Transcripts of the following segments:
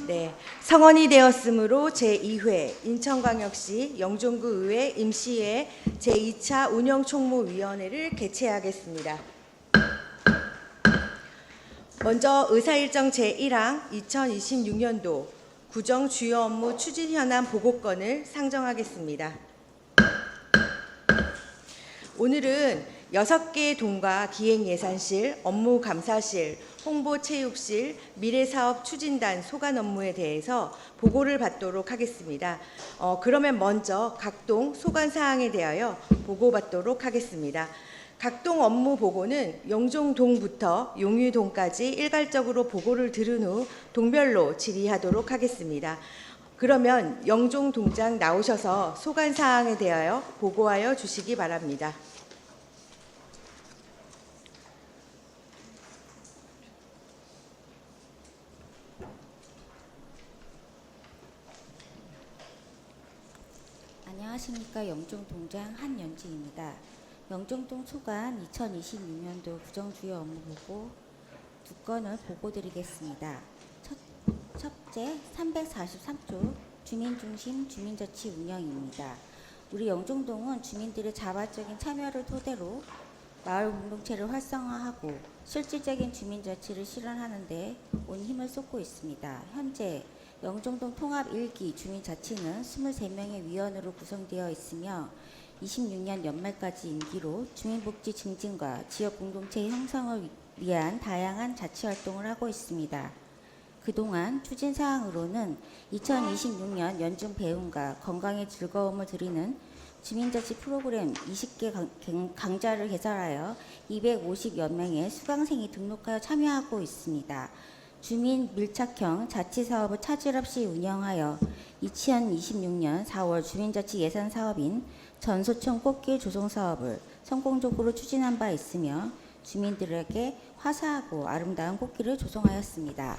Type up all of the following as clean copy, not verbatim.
네, 성원이 되었으므로 제2회 인천광역시 영종구의회 임시회 제2차 운영총무위원회를 개최하겠습니다. 먼저 의사일정 제1항 2026년도 구정 주요 업무 추진 현안 보고건을 상정하겠습니다. 오늘은 6개 동과 기획예산실, 업무감사실, 홍보체육실, 미래사업 추진단 소관 업무에 대해서 보고를 받도록 하겠습니다. 그러면 먼저 각 동 소관 사항에 대하여 보고받도록 하겠습니다. 각 동 업무 보고는 영종동부터 용유동까지 일괄적으로 보고를 들은 후 동별로 질의하도록 하겠습니다. 그러면 영종동장 나오셔서 소관 사항에 대하여 보고하여 주시기 바랍니다. 안녕하십니까. 영종동장 한연지입니다. 영종동 소관 2026년도 구정주요 업무 보고 두 건을 보고드리겠습니다. 첫째, 343조 주민중심 주민자치 운영입니다. 우리 영종동은 주민들의 자발적인 참여를 토대로 마을 공동체를 활성화하고 실질적인 주민자치를 실현하는 데 온 힘을 쏟고 있습니다. 현재 영종동 통합 1기 주민자치는 23명의 위원으로 구성되어 있으며 26년 연말까지 임기로 주민복지 증진과 지역 공동체 형성을 위한 다양한 자치활동을 하고 있습니다. 그동안 추진사항으로는 2026년 연중 배움과 건강의 즐거움을 드리는 주민자치 프로그램 20개 강좌를 개설하여 250여 명의 수강생이 등록하여 참여하고 있습니다. 주민 밀착형 자치사업을 차질 없이 운영하여 2026년 4월 주민자치 예산 사업인 전소청 꽃길 조성 사업을 성공적으로 추진한 바 있으며 주민들에게 화사하고 아름다운 꽃길을 조성하였습니다.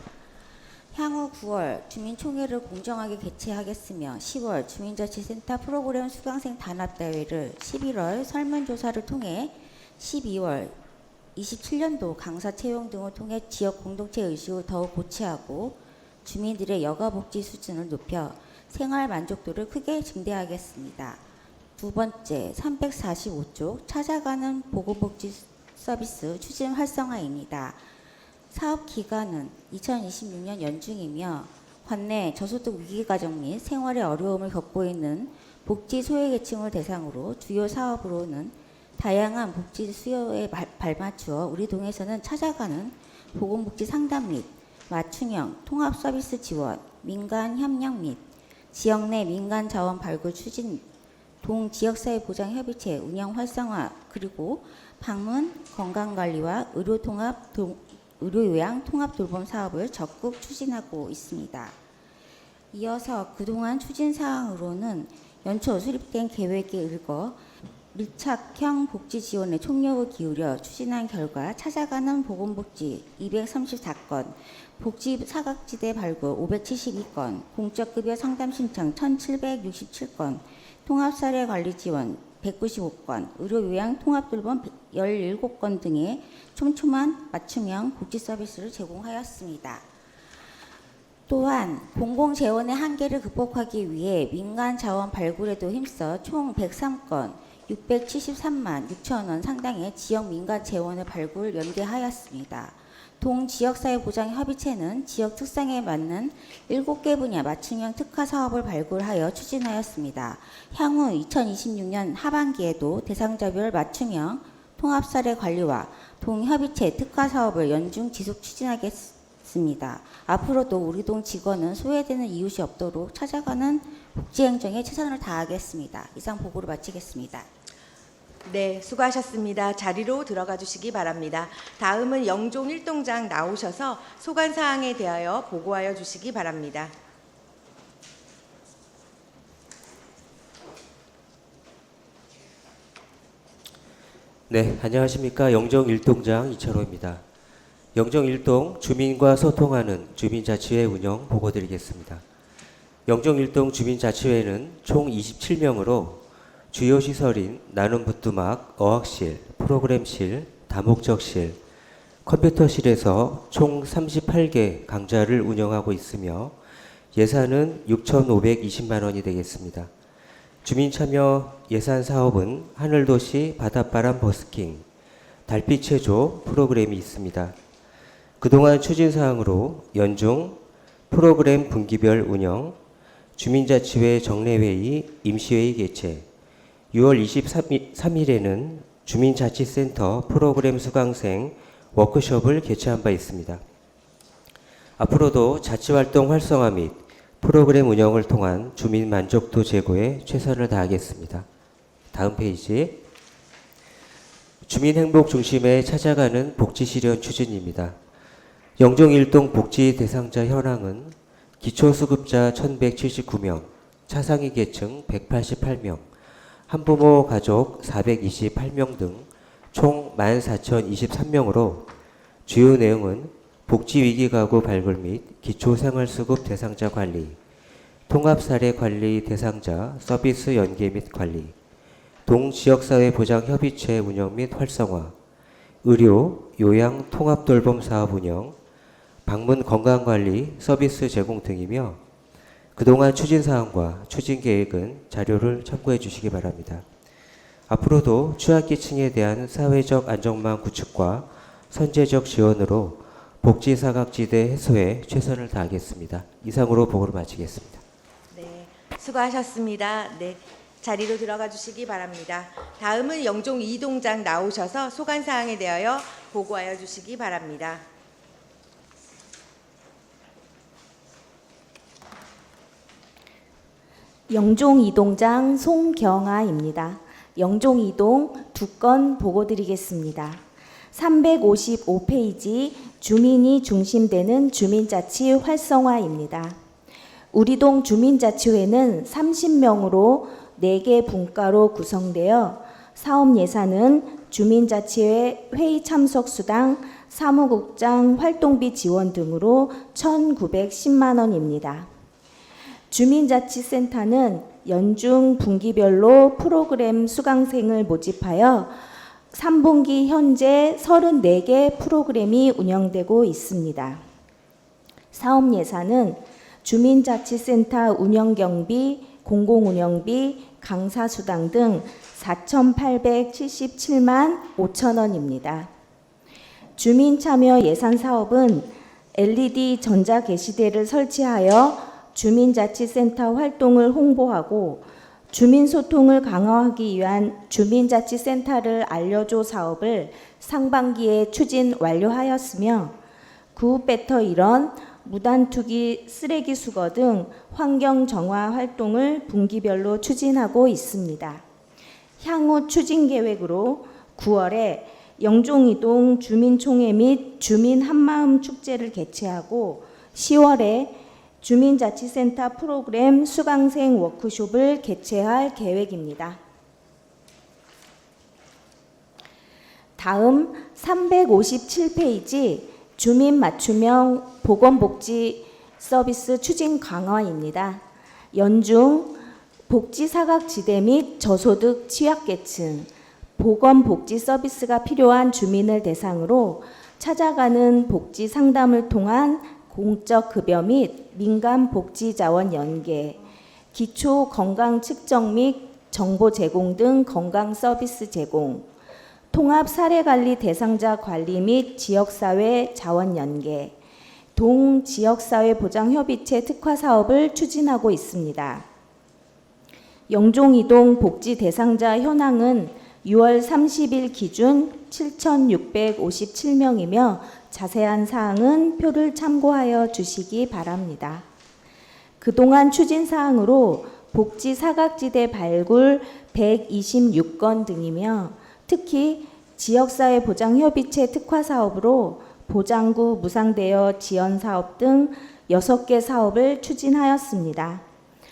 향후 9월 주민총회를 공정하게 개최하겠으며 10월 주민자치센터 프로그램 수강생 단합대회를 11월 설문조사를 통해 12월 27년도 강사 채용 등을 통해 지역 공동체 의식을 더욱 고취하고 주민들의 여가복지 수준을 높여 생활 만족도를 크게 증대하겠습니다. 두 번째, 345조 찾아가는 보건복지 서비스 추진 활성화입니다. 사업 기간은 2026년 연중이며 관내 저소득 위기가정 및 생활의 어려움을 겪고 있는 복지 소외계층을 대상으로 주요 사업으로는 다양한 복지 수요에 발맞추어 우리 동에서는 찾아가는 보건복지 상담 및 맞춤형 통합 서비스 지원, 민간 협력 및 지역 내 민간 자원 발굴 추진, 동 지역사회 보장 협의체 운영 활성화, 그리고 방문 건강관리와 의료요양 통합 돌봄 사업을 적극 추진하고 있습니다. 이어서 그동안 추진 사항으로는 연초 수립된 계획에 의거 밀착형 복지 지원에 총력을 기울여 추진한 결과 찾아가는 보건복지 234건, 복지 사각지대 발굴 572건, 공적급여 상담 신청 1767건, 통합사례 관리 지원 195건, 의료요양 통합돌봄 17건 등의 촘촘한 맞춤형 복지 서비스를 제공하였습니다. 또한 공공재원의 한계를 극복하기 위해 민간 자원 발굴에도 힘써 총 103건, 673만 6천 원 상당의 지역 민간 재원을 발굴 연계하였습니다. 동 지역사회보장협의체는 지역 특성에 맞는 7개 분야 맞춤형 특화 사업을 발굴하여 추진하였습니다. 향후 2026년 하반기에도 대상자별 맞춤형 통합사례 관리와 동협의체 특화 사업을 연중 지속 추진하겠습니다. 앞으로도 우리 동 직원은 소외되는 이웃이 없도록 찾아가는 복지행정에 최선을 다하겠습니다. 이상 보고를 마치겠습니다. 네, 수고하셨습니다. 자리로 들어가 주시기 바랍니다. 다음은 영종 1동장 나오셔서 소관 사항에 대하여 보고하여 주시기 바랍니다. 네, 안녕하십니까. 영종 1동장 이철호입니다. 영종 1동 주민과 소통하는 주민자치회 운영 보고드리겠습니다. 영종 1동 주민자치회는 총 27명으로 주요 시설인 나눔 부뚜막, 어학실, 프로그램실, 다목적실, 컴퓨터실에서 총 38개 강좌를 운영하고 있으며 예산은 6,520만 원이 되겠습니다. 주민참여 예산 사업은 하늘도시 바닷바람 버스킹, 달빛체조 프로그램이 있습니다. 그동안 추진사항으로 연중 프로그램 분기별 운영, 주민자치회 정례회의, 임시회의 개최, 6월 23일에는 주민자치센터 프로그램 수강생 워크숍을 개최한 바 있습니다. 앞으로도 자치활동 활성화 및 프로그램 운영을 통한 주민 만족도 제고에 최선을 다하겠습니다. 다음 페이지. 주민 행복 중심에 찾아가는 복지 실현 추진입니다. 영종 1동 복지 대상자 현황은 기초수급자 1,179명, 차상위 계층 188명, 한부모 가족 428명 등 총 14,023명으로 주요 내용은 복지위기가구 발굴 및 기초생활수급 대상자 관리, 통합사례 관리 대상자 서비스 연계 및 관리, 동지역사회보장협의체 운영 및 활성화, 의료, 요양, 통합돌봄 사업 운영, 방문 건강관리 서비스 제공 등이며 그동안 추진사항과 추진계획은 자료를 참고해 주시기 바랍니다. 앞으로도 취약계층에 대한 사회적 안전망 구축과 선제적 지원으로 복지 사각지대 해소에 최선을 다하겠습니다. 이상으로 보고를 마치겠습니다. 네, 수고하셨습니다. 네, 자리로 들어가 주시기 바랍니다. 다음은 영종 이동장 나오셔서 소관 사항에 대하여 보고하여 주시기 바랍니다. 영종 이동장 송경아입니다. 영종 이동 2건 보고 드리겠습니다. 355페이지 주민이 중심되는 주민자치 활성화입니다. 우리동 주민자치회는 30명으로 4개 분과로 구성되어 사업 예산은 주민자치회 회의 참석 수당, 사무국장 활동비 지원 등으로 1,910만 원입니다. 주민자치센터는 연중 분기별로 프로그램 수강생을 모집하여 3분기 현재 34개 프로그램이 운영되고 있습니다. 사업 예산은 주민자치센터 운영경비, 공공운영비, 강사수당 등 4,877만 5천 원입니다. 주민참여 예산 사업은 LED 전자게시대를 설치하여 주민자치센터 활동을 홍보하고 주민소통을 강화하기 위한 주민자치센터를 알려줘 사업을 상반기에 추진 완료하였으며 구배터 일원, 무단투기 쓰레기 수거 등 환경 정화 활동을 분기별로 추진하고 있습니다. 향후 추진 계획으로 9월에 영종이동 주민총회 및 주민 한마음 축제를 개최하고 10월에 주민자치센터 프로그램 수강생 워크숍을 개최할 계획입니다. 다음 357페이지 주민 맞춤형 보건복지 서비스 추진 강화입니다. 연중 복지사각지대 및 저소득 취약계층, 보건복지 서비스가 필요한 주민을 대상으로 찾아가는 복지 상담을 통한 공적 급여 및 민간 복지 자원 연계, 기초 건강 측정 및 정보 제공 등 건강 서비스 제공, 통합 사례 관리 대상자 관리 및 지역사회 자원 연계, 동지역사회 보장협의체 특화 사업을 추진하고 있습니다. 영종이동 복지 대상자 현황은 6월 30일 기준 7,657명이며 자세한 사항은 표를 참고하여 주시기 바랍니다. 그동안 추진 사항으로 복지 사각지대 발굴 126건 등이며 특히 지역사회 보장협의체 특화 사업으로 보장구 무상대여 지원 사업 등 6개 사업을 추진하였습니다.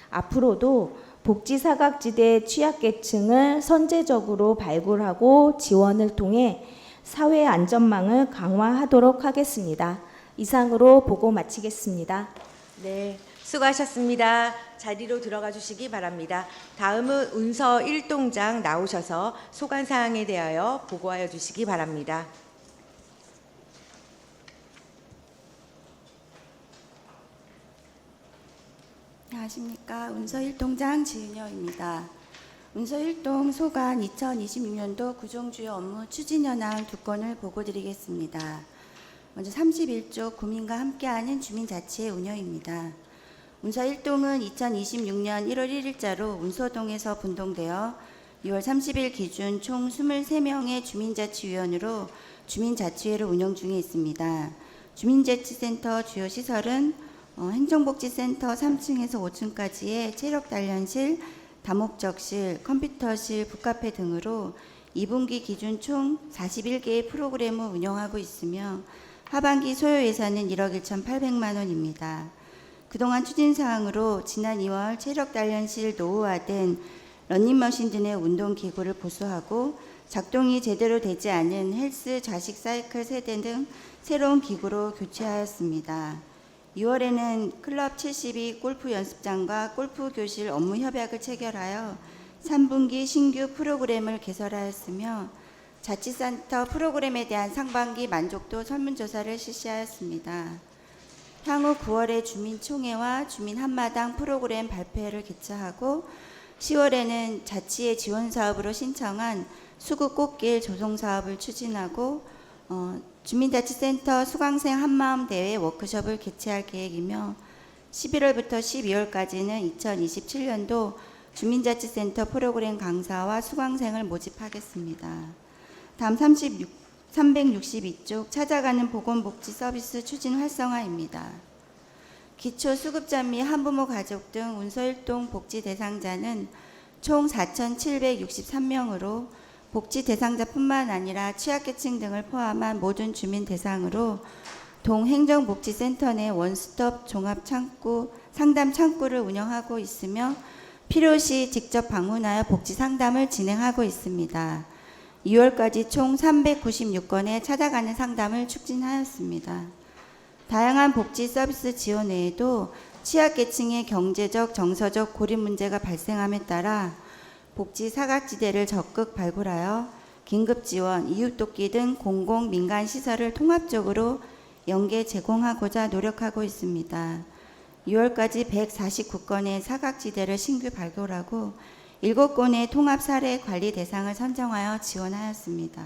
앞으로도 복지 사각지대 취약계층을 선제적으로 발굴하고 지원을 통해 사회 안전망을 강화하도록 하겠습니다. 이상으로 보고 마치겠습니다. 네, 수고하셨습니다. 자리로 들어가 주시기 바랍니다. 다음은 운서 1동장 나오셔서 소관 사항에 대하여 보고하여 주시기 바랍니다. 안녕하십니까. 운서 1동장 지은여입니다. 운서 1동 소관 2026년도 구종주요 업무 추진 현황 두 건을 보고드리겠습니다. 먼저 31조 구민과 함께하는 주민자치의 운영입니다. 운서 1동은 2026년 1월 1일자로 운서동에서 분동되어 6월 30일 기준 총 23명의 주민자치위원으로 주민자치회를 운영 중에 있습니다. 주민자치센터 주요 시설은 행정복지센터 3층에서 5층까지의 체력단련실, 다목적실, 컴퓨터실, 북카페 등으로 2분기 기준 총 41개의 프로그램을 운영하고 있으며 하반기 소요 예산은 1억 1,800만 원입니다. 그동안 추진사항으로 지난 2월 체력단련실 노후화된 러닝머신 등의 운동기구를 보수하고 작동이 제대로 되지 않은 헬스 좌식 사이클 세대 등 새로운 기구로 교체하였습니다. 2월에는 클럽 72 골프 연습장과 골프 교실 업무 협약을 체결하여 3분기 신규 프로그램을 개설하였으며 자치센터 프로그램에 대한 상반기 만족도 설문조사를 실시하였습니다. 향후 9월에 주민총회와 주민 한마당 프로그램 발표회를 개최하고 10월에는 자치의 지원사업으로 신청한 수구 꽃길 조성사업을 추진하고 주민자치센터 수강생 한마음 대회 워크숍을 개최할 계획이며 11월부터 12월까지는 2027년도 주민자치센터 프로그램 강사와 수강생을 모집하겠습니다. 다음 362쪽 찾아가는 보건복지 서비스 추진 활성화입니다. 기초수급자 및 한부모 가족 등 운서 1동 복지 대상자는 총 4,763명으로 복지 대상자뿐만 아니라 취약계층 등을 포함한 모든 주민 대상으로 동행정복지센터 내 원스톱 종합창구 상담 창구를 운영하고 있으며 필요시 직접 방문하여 복지 상담을 진행하고 있습니다. 2월까지 총 396건의 찾아가는 상담을 추진하였습니다. 다양한 복지 서비스 지원 외에도 취약계층의 경제적, 정서적 고립 문제가 발생함에 따라 복지 사각지대를 적극 발굴하여 긴급지원, 이웃돕기 등 공공, 민간 시설을 통합적으로 연계 제공하고자 노력하고 있습니다. 6월까지 149건의 사각지대를 신규 발굴하고 7건의 통합 사례 관리 대상을 선정하여 지원하였습니다.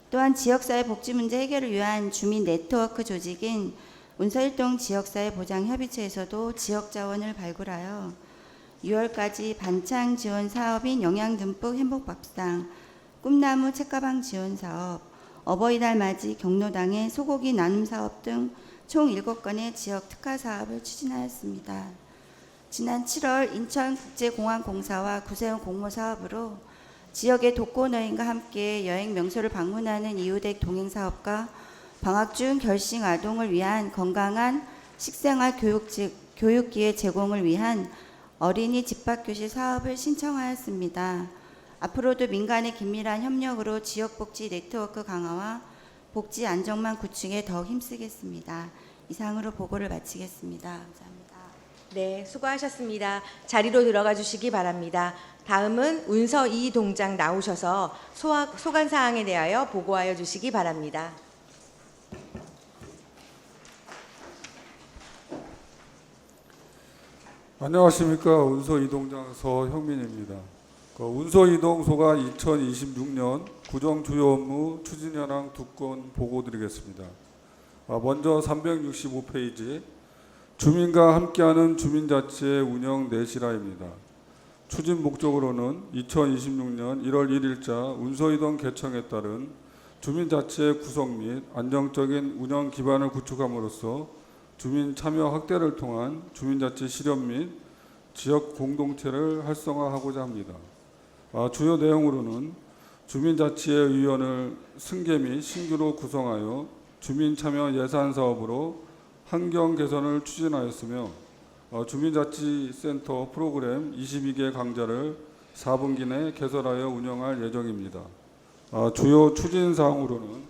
또한 지역사회 복지 문제 해결을 위한 주민 네트워크 조직인 운서 1동 지역사회 보장협의체에서도 지역 자원을 발굴하여 6월까지 반창 지원 사업인 영양 듬뿍 행복밥상, 꿈나무 책가방 지원 사업, 어버이날 맞이 경로당의 소고기 나눔 사업 등 총 7건의 지역 특화 사업을 추진하였습니다. 지난 7월 인천국제공항공사와 구세훈 공모 사업으로 지역의 독거노인과 함께 여행 명소를 방문하는 이웃의 동행 사업과 방학 중 결식 아동을 위한 건강한 식생활 교육 기회 제공을 위한 어린이 집합교실 사업을 신청하였습니다. 앞으로도 민간의 긴밀한 협력으로 지역복지 네트워크 강화와 복지 안정망 구축에 더욱 힘쓰겠습니다. 이상으로 보고를 마치겠습니다. 감사합니다. 네, 수고하셨습니다. 자리로 들어가 주시기 바랍니다. 다음은 운서 2동장 나오셔서 소관 사항에 대하여 보고하여 주시기 바랍니다. 안녕하십니까. 운서 2동장 서형민입니다. 운서 2동 소관 2026년 구정 주요 업무 추진 현황 두 건 보고드리겠습니다. 먼저 365페이지 주민과 함께하는 주민자치의 운영 내실화입니다. 추진 목적으로는 2026년 1월 1일자 운서 2동 개청에 따른 주민자치의 구성 및 안정적인 운영 기반을 구축함으로써 주민 참여 확대를 통한 주민자치 실현 및 지역 공동체를 활성화하고자 합니다. 주요 내용으로는 주민자치의 위원을 승계 및 신규로 구성하여 주민참여 예산 사업으로 환경 개선을 추진하였으며 주민자치센터 프로그램 22개 강좌를 4분기 내 개설하여 운영할 예정입니다. 주요 추진사항으로는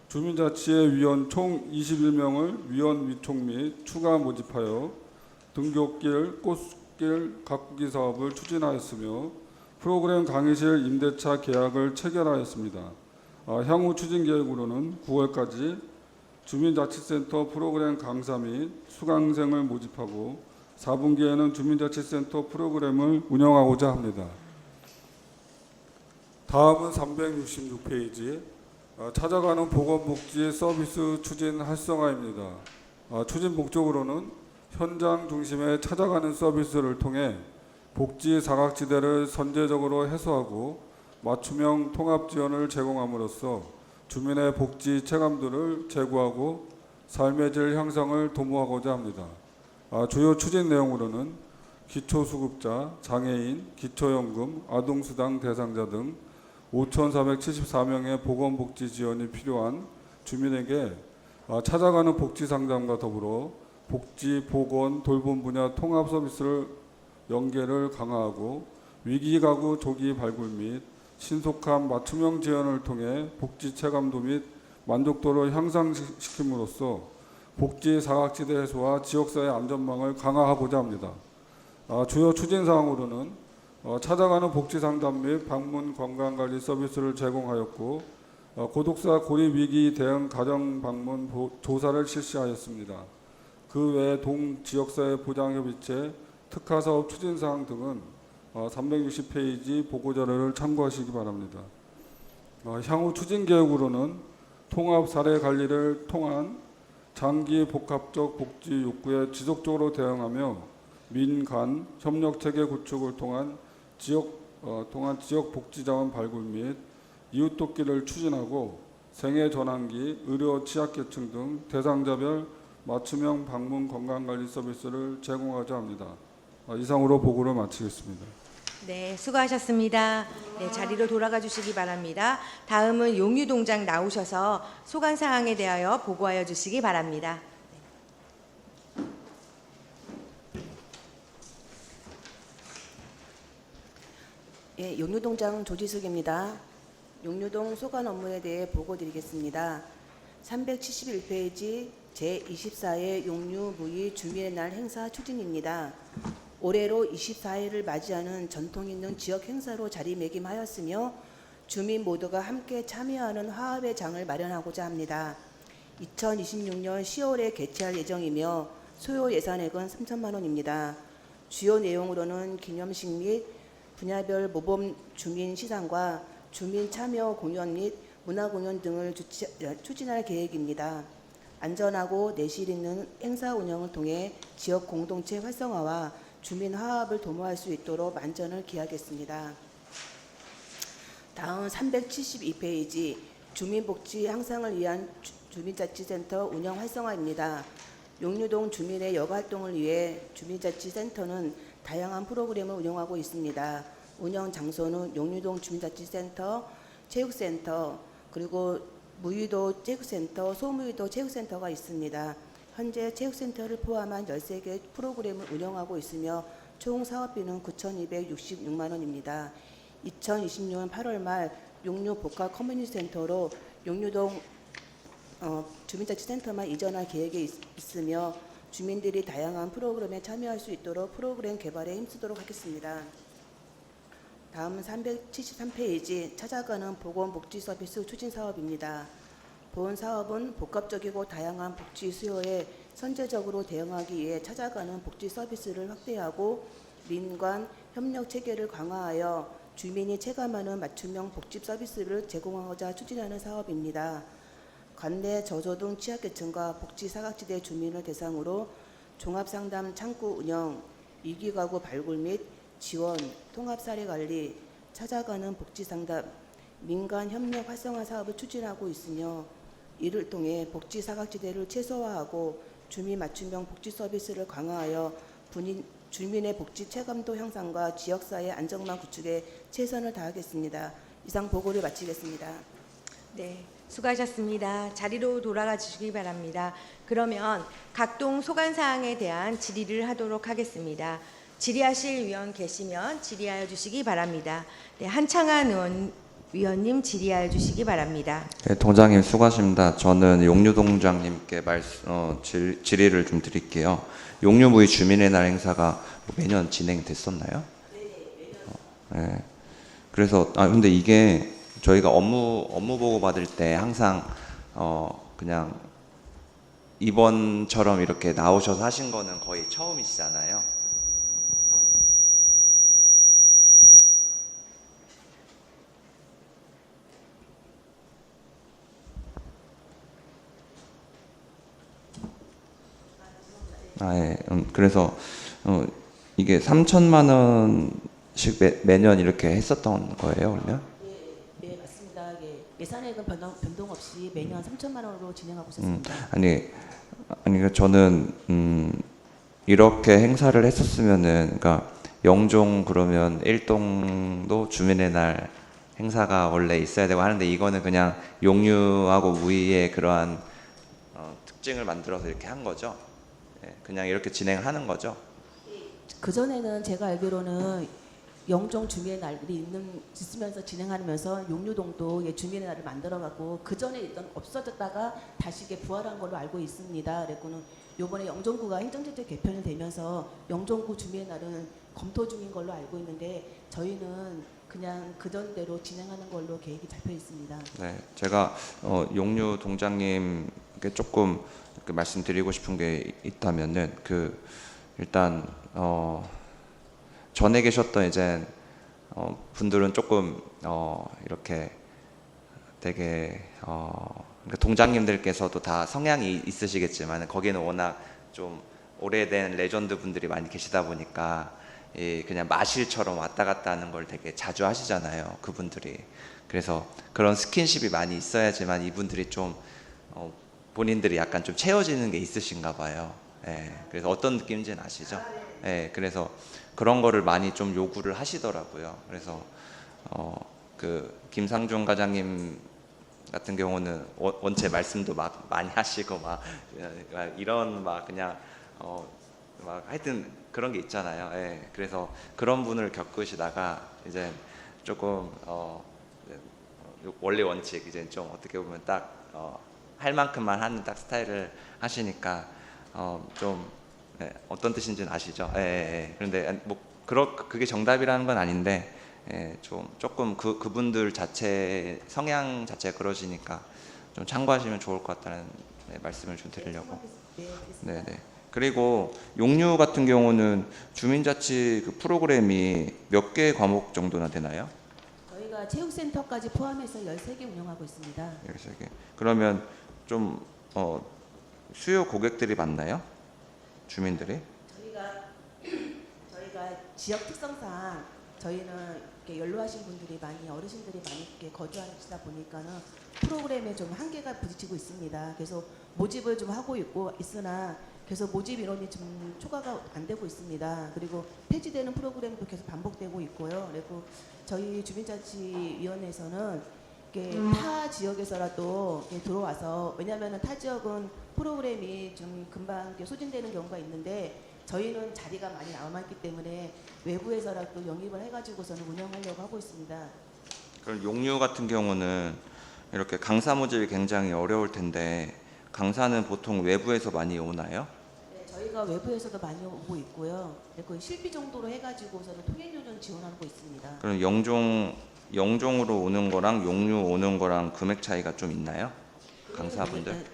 주민자치의 위원 총 21명을 위원 위촉 및 추가 모집하여 등굣길, 꽃길 가꾸기 사업을 추진하였으며 프로그램 강의실 임대차 계약을 체결하였습니다. 향후 추진 계획으로는 9월까지 주민자치센터 프로그램 강사 및 수강생을 모집하고 4분기에는 주민자치센터 프로그램을 운영하고자 합니다. 다음은 366페이지 찾아가는 보건복지 서비스 추진 활성화입니다. 추진 목적으로는 현장 중심의 찾아가는 서비스를 통해 복지 사각지대를 선제적으로 해소하고 맞춤형 통합 지원을 제공함으로써 주민의 복지 체감도를 제고하고 삶의 질 향상을 도모하고자 합니다. 주요 추진 내용으로는 기초수급자, 장애인, 기초연금, 아동수당 대상자 등 5,474명의 보건복지 지원이 필요한 주민에게 찾아가는 복지 상담과 더불어 복지, 보건, 돌봄 분야 통합 서비스를 연계를 강화하고 위기 가구 조기 발굴 및 신속한 맞춤형 지원을 통해 복지 체감도 및 만족도를 향상시킴으로써 복지 사각지대 해소와 지역사회 안전망을 강화하고자 합니다. 주요 추진 사항으로는 찾아가는 복지 상담 및 방문 건강관리 서비스를 제공하였고 고독사 고립 위기 대응 가정 방문 조사를 실시하였습니다. 그 외 동 지역사회 보장협의체 특화사업 추진 사항 등은 360페이지 보고자료를 참고하시기 바랍니다. 향후 추진 계획으로는 통합 사례 관리를 통한 장기 복합적 복지 욕구에 지속적으로 대응하며 민간 협력 체계 구축을 통한 지역 복지 자원 발굴 및 이웃 돕기를 추진하고 생애 전환기, 의료 취약계층 등 대상자별 맞춤형 방문 건강관리 서비스를 제공하자 합니다. 이상으로 보고를 마치겠습니다. 네, 수고하셨습니다. 네, 자리로 돌아가 주시기 바랍니다. 다음은 용유동장 나오셔서 소관 사항에 대하여 보고하여 주시기 바랍니다. 예, 용유동장 조지숙입니다. 용유동 소관 업무에 대해 보고드리겠습니다. 371페이지 제24회 용유무의 주민의 날 행사 추진입니다. 올해로 24회를 맞이하는 전통 있는 지역 행사로 자리매김하였으며 주민 모두가 함께 참여하는 화합의 장을 마련하고자 합니다. 2026년 10월에 개최할 예정이며 소요 예산액은 3천만 원입니다. 주요 내용으로는 기념식 및 분야별 모범 주민 시상과 주민 참여 공연 및 문화 공연 등을 추진할 계획입니다. 안전하고 내실 있는 행사 운영을 통해 지역 공동체 활성화와 주민 화합을 도모할 수 있도록 만전을 기하겠습니다. 다음 372페이지 주민복지 향상을 위한 주민자치센터 운영 활성화입니다. 용유동 주민의 여가활동을 위해 주민자치센터는 다양한 프로그램을 운영하고 있습니다. 운영 장소는 용유동 주민자치센터, 체육센터, 그리고 무유도 체육센터, 소무유도 체육센터가 있습니다. 현재 체육센터를 포함한 13개 프로그램을 운영하고 있으며 총 사업비는 9,266만 원입니다. 2026년 8월 말 용유 복합 커뮤니티 센터로 용유동 주민자치센터만 이전할 계획이 있으며 주민들이 다양한 프로그램에 참여할 수 있도록 프로그램 개발에 힘쓰도록 하겠습니다. 다음은 373페이지 찾아가는 보건복지 서비스 추진 사업입니다. 본 사업은 복합적이고 다양한 복지 수요에 선제적으로 대응하기 위해 찾아가는 복지 서비스를 확대하고 민관 협력 체계를 강화하여 주민이 체감하는 맞춤형 복지 서비스를 제공하고자 추진하는 사업입니다. 관내 저소득 취약계층과 복지 사각지대 주민을 대상으로 종합상담 창구 운영, 위기가구 발굴 및 지원, 통합사례관리, 찾아가는 복지상담, 민간협력 활성화 사업을 추진하고 있으며 이를 통해 복지 사각지대를 최소화하고 주민 맞춤형 복지 서비스를 강화하여 주민의 복지 체감도 향상과 지역사회 안정망 구축에 최선을 다하겠습니다. 이상 보고를 마치겠습니다. 네, 수고하셨습니다. 자리로 돌아가 주시기 바랍니다. 그러면 각동 소관 사항에 대한 질의를 하도록 하겠습니다. 질의하실 위원 계시면 질의하여 주시기 바랍니다. 네, 한창한 위원님 질의하여 주시기 바랍니다. 네, 동장님 수고하십니다. 저는 용유동장님께 질의를 좀 드릴게요. 용유무의 주민의 날 행사가 매년 진행됐었나요? 네. 그래서 근데 이게 저희가 업무 보고 받을 때 항상 그냥 이번처럼 이렇게 나오셔서 하신 거는 거의 처음이시잖아요. 예. 그래서 이게 3천만 원씩 매년 이렇게 했었던 거예요, 그러면? 네, 맞습니다. 예산액은 변동 없이 매년 3천만 원으로 진행하고 있습니다. 아니 그러니까 저는 이렇게 행사를 했었으면은, 그러니까 영종 그러면 일동도 주민의 날 행사가 원래 있어야 되고 하는데, 이거는 그냥 용류하고 무의의 그러한 특징을 만들어서 이렇게 한 거죠. 예, 그냥 이렇게 진행을 하는 거죠. 그 전에는 제가 알기로는 영종 주민의 날이 있으면서 진행하면서 용류동도 주민의 날을 만들어갖고 그 전에 있던 없어졌다가 다시 이게 부활한 걸로 알고 있습니다. 그래서는 이번에 영종구가 행정제도 개편이 되면서 영종구 주민의 날은 검토 중인 걸로 알고 있는데, 저희는 그냥 그 전대로 진행하는 걸로 계획이 잡혀 있습니다. 네, 제가 용류 동장님께 조금 말씀드리고 싶은 게 있다면은, 일단 전에 계셨던 이제 분들은 조금 이렇게 되게 그러니까 동장님들께서도 다 성향이 있으시겠지만, 거기는 워낙 좀 오래된 레전드 분들이 많이 계시다 보니까 그냥 마실처럼 왔다 갔다 하는 걸 되게 자주 하시잖아요, 그분들이. 그래서 그런 스킨십이 많이 있어야지만 이분들이 좀 본인들이 약간 좀 채워지는 게 있으신가 봐요. 예, 그래서 어떤 느낌인지는 아시죠? 예, 그래서 그런 거를 많이 좀 요구를 하시더라고요. 그래서 김상중 과장님 같은 경우는 원체 말씀도 막 많이 하시고 막 이런 막 그냥 막 하여튼 그런 게 있잖아요. 예, 그래서 그런 분을 겪으시다가 이제 조금 원래 원칙 이제 좀 어떻게 보면 딱 할 만큼만 하는 딱 스타일을 하시니까 좀 어떤 뜻인지는 아시죠? 예. 그런데 뭐 그게 정답이라는 건 아닌데, 조금 그분들 자체 성향 자체가 그러시니까 좀 참고하시면 좋을 것 같다는 말씀을 좀 드리려고. 네. 그리고 용류 같은 경우는 주민자치 그 프로그램이 몇 개 과목 정도나 되나요? 저희가 체육센터까지 포함해서 13개 운영하고 있습니다. 13개. 그러면 좀 수요 고객들이 많나요? 주민들이? 저희가 지역 특성상 저희는 이렇게 연로하신 분들이 많이, 어르신들이 많이 이렇게 거주하시다 보니까는 프로그램에 좀 한계가 부딪히고 있습니다. 그래서 모집을 좀 하고 있으나 계속 모집 인원이 좀 초과가 안 되고 있습니다. 그리고 폐지되는 프로그램도 계속 반복되고 있고요. 그리고 저희 주민자치위원회에서는 타 지역에서라도 들어와서, 왜냐하면 타 지역은 프로그램이 좀 금방 소진되는 경우가 있는데, 저희는 자리가 많이 남아있기 때문에 외부에서라도 영입을 해가지고서는 운영하려고 하고 있습니다. 그럼 용류 같은 경우는 이렇게 강사 모집이 굉장히 어려울 텐데, 강사는 보통 외부에서 많이 오나요? 네, 저희가 외부에서도 많이 오고 있고요. 거의 실비 정도로 해가지고서는 통행료는 지원하고 있습니다. 그럼 영종으로 오는 거랑 용류 오는 거랑 금액 차이가 좀 있나요? 강사분들?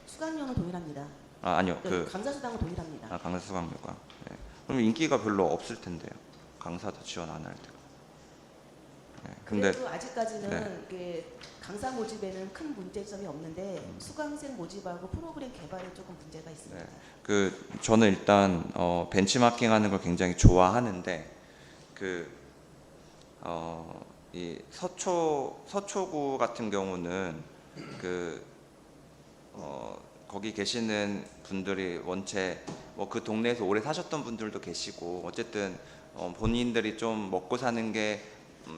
수강료는 동일합니다. 아니요. 강사 수당은 동일합니다. 강사 수강료가. 네. 그럼 인기가 별로 없을 텐데요. 강사도 지원 안 할 때가. 네. 근데 그래도 아직까지는 이게 강사 모집에는 큰 문제점이 없는데 수강생 모집하고 프로그램 개발에 조금 문제가 있습니다. 네. 저는 일단 벤치마킹하는 걸 굉장히 좋아하는데, 이 서초구 같은 경우는 거기 계시는 분들이 원체 뭐 그 동네에서 오래 사셨던 분들도 계시고, 어쨌든 본인들이 좀 먹고 사는 게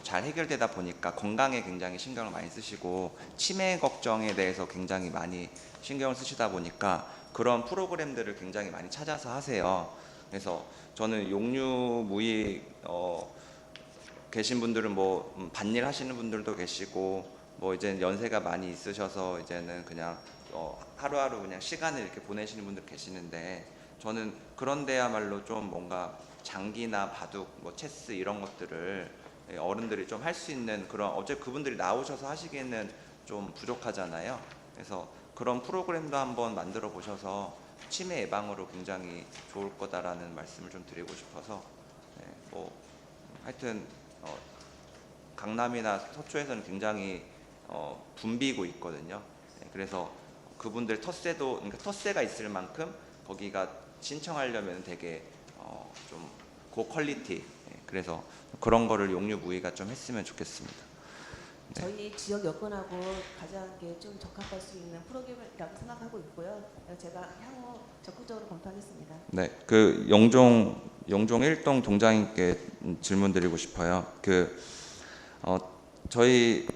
잘 해결되다 보니까 건강에 굉장히 신경을 많이 쓰시고, 치매 걱정에 대해서 굉장히 많이 신경을 쓰시다 보니까 그런 프로그램들을 굉장히 많이 찾아서 하세요. 그래서 저는 용류 무의 계신 분들은 뭐 밭일 하시는 분들도 계시고, 뭐 이제 연세가 많이 있으셔서 이제는 그냥 하루하루 그냥 시간을 이렇게 보내시는 분들 계시는데, 저는 그런 데야말로 좀 뭔가 장기나 바둑, 뭐 체스 이런 것들을 어른들이 좀 할 수 있는 그런, 어차피 그분들이 나오셔서 하시기에는 좀 부족하잖아요. 그래서 그런 프로그램도 한번 만들어 보셔서 치매 예방으로 굉장히 좋을 거다라는 말씀을 좀 드리고 싶어서, 뭐 하여튼 강남이나 서초에서는 굉장히 붐비고 있거든요. 그래서 그분들 그러니까 텃세가 있을 만큼 거기가 신청하려면 되게 좀 고퀄리티, 그래서 그런 거를 용류무의가 좀 했으면 좋겠습니다. 네. 저희 지역 여건하고 가장 좀 적합할 수 있는 프로그램이라고 생각하고 있고요. 제가 향후 적극적으로 검토하겠습니다. 네, 그 영종 1동 동장님께 질문드리고 싶어요. 저희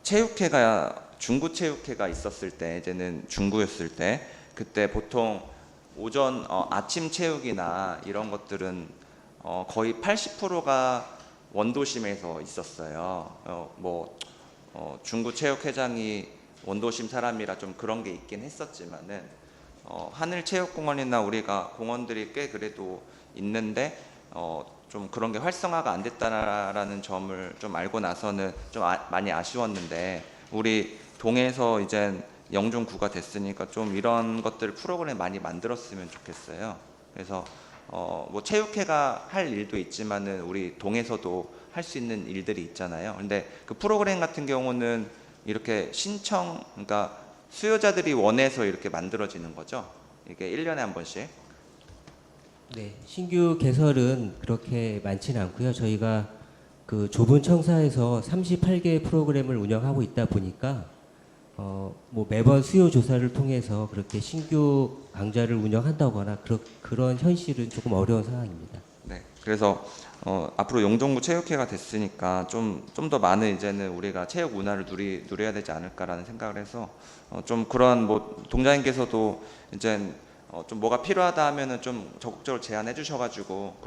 체육회가 중구 체육회가 있었을 때, 이제는 중구였을 때, 그때 보통 오전 아침 체육이나 이런 것들은 거의 80%가 원도심에서 있었어요. 중구 체육회장이 원도심 사람이라 좀 그런 게 있긴 했었지만은 하늘체육공원이나 우리가 공원들이 꽤 그래도 있는데 좀 그런 게 활성화가 안 됐다라는 점을 좀 알고 나서는 좀 많이 아쉬웠는데, 우리 동에서 이제 영종구가 됐으니까 좀 이런 것들 프로그램 많이 만들었으면 좋겠어요. 그래서 뭐 체육회가 할 일도 있지만은 우리 동에서도 할 수 있는 일들이 있잖아요. 근데 그 프로그램 같은 경우는 이렇게 그러니까 수요자들이 원해서 이렇게 만들어지는 거죠. 이게 1년에 한 번씩. 네, 신규 개설은 그렇게 많지는 않고요. 저희가 그 좁은 청사에서 38개 프로그램을 운영하고 있다 보니까 뭐 매번 수요 조사를 통해서 그렇게 신규 강좌를 운영한다거나 그런 현실은 조금 어려운 상황입니다. 네, 그래서 앞으로 영종구 체육회가 됐으니까 좀 더 많은 이제는 우리가 체육 문화를 누려야 되지 않을까라는 생각을 해서 좀 그런 뭐 동장님께서도 이제 좀 뭐가 필요하다 하면은 좀 적극적으로 제안해 주셔가지고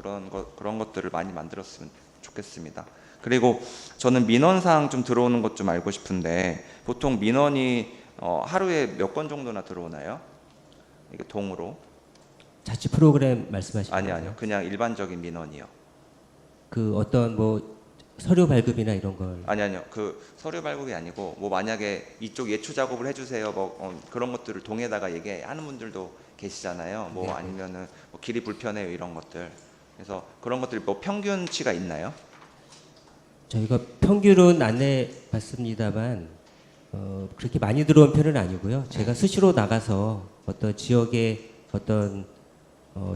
그런 것들을 많이 만들었으면 좋겠습니다. 그리고 저는 민원사항 좀 들어오는 것 좀 알고 싶은데, 보통 민원이 하루에 몇 건 정도나 들어오나요? 이게 동으로? 자치 프로그램 말씀하시는 아니요, 건가요? 그냥 일반적인 민원이요. 그 어떤 뭐 서류 발급이나 이런 걸 아니요, 그 서류 발급이 아니고 뭐 만약에 이쪽 예초 작업을 해주세요, 뭐 그런 것들을 동에다가 얘기하는 분들도 계시잖아요. 뭐 네. 아니면은 뭐 길이 불편해요 이런 것들. 그래서 그런 것들이 뭐 평균치가 있나요? 저희가 평균은 안 내봤습니다만 그렇게 많이 들어온 편은 아니고요. 제가 수시로 나가서 어떤 지역의 어떤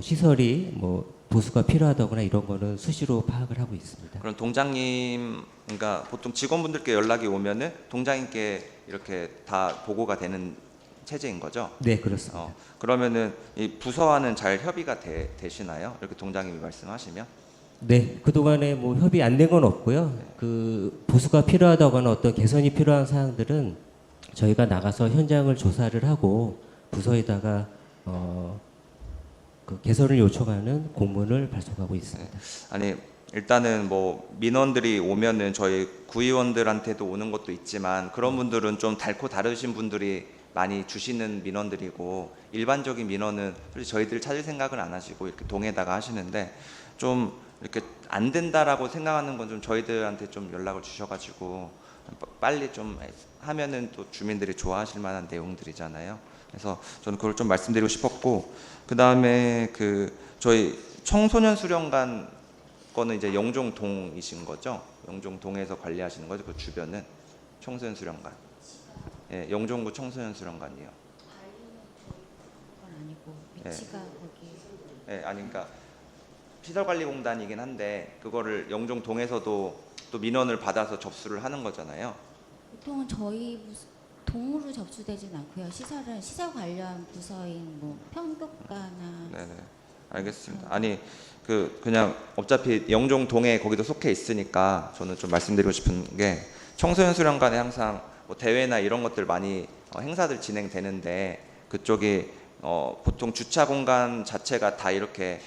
시설이 뭐 보수가 필요하다거나 이런 거는 수시로 파악을 하고 있습니다. 그럼 동장님, 그러니까 보통 직원분들께 연락이 오면은 동장님께 이렇게 다 보고가 되는 체제인 거죠? 네, 그렇습니다. 그러면은 이 부서와는 잘 협의가 되시나요? 이렇게 동장님이 말씀하시면? 네, 그동안에 뭐 협의 안 된 건 없고요. 그 보수가 필요하다거나 어떤 개선이 필요한 사항들은 저희가 나가서 현장을 조사를 하고 부서에다가 그 개선을 요청하는 공문을 발송하고 있습니다. 아니 일단은 뭐 민원들이 오면은 저희 구의원들한테도 오는 것도 있지만, 그런 분들은 좀 달고 다르신 분들이 많이 주시는 민원들이고, 일반적인 민원은 솔직히 저희들 찾을 생각을 안 하시고 이렇게 동에다가 하시는데, 좀 이렇게 안 된다라고 생각하는 건 좀 저희들한테 좀 연락을 주셔가지고 빨리 좀 하면은 또 주민들이 좋아하실 만한 내용들이잖아요. 그래서 저는 그걸 좀 말씀드리고 싶었고, 그 다음에 그 저희 청소년 수련관 거는 이제 영종동이신 거죠? 영종동에서 관리하시는 거죠? 그 주변은 청소년 수련관. 예, 영종구 청소년 수련관이요. 그건 아니고 위치가 거기. 예, 아니 그러니까 시설관리공단이긴 한데 그거를 영종동에서도 또 민원을 받아서 접수를 하는 거잖아요. 보통은 저희 동으로 접수되진 않고요. 시설은 시설 관련 부서인 뭐 평교과나 네네, 알겠습니다. 아니 그냥 어차피 영종동에 거기도 속해 있으니까 저는 좀 말씀드리고 싶은 게, 청소년 수련관에 항상 뭐 대회나 이런 것들 많이 행사들 진행되는데, 그쪽이 보통 주차 공간 자체가 다 이렇게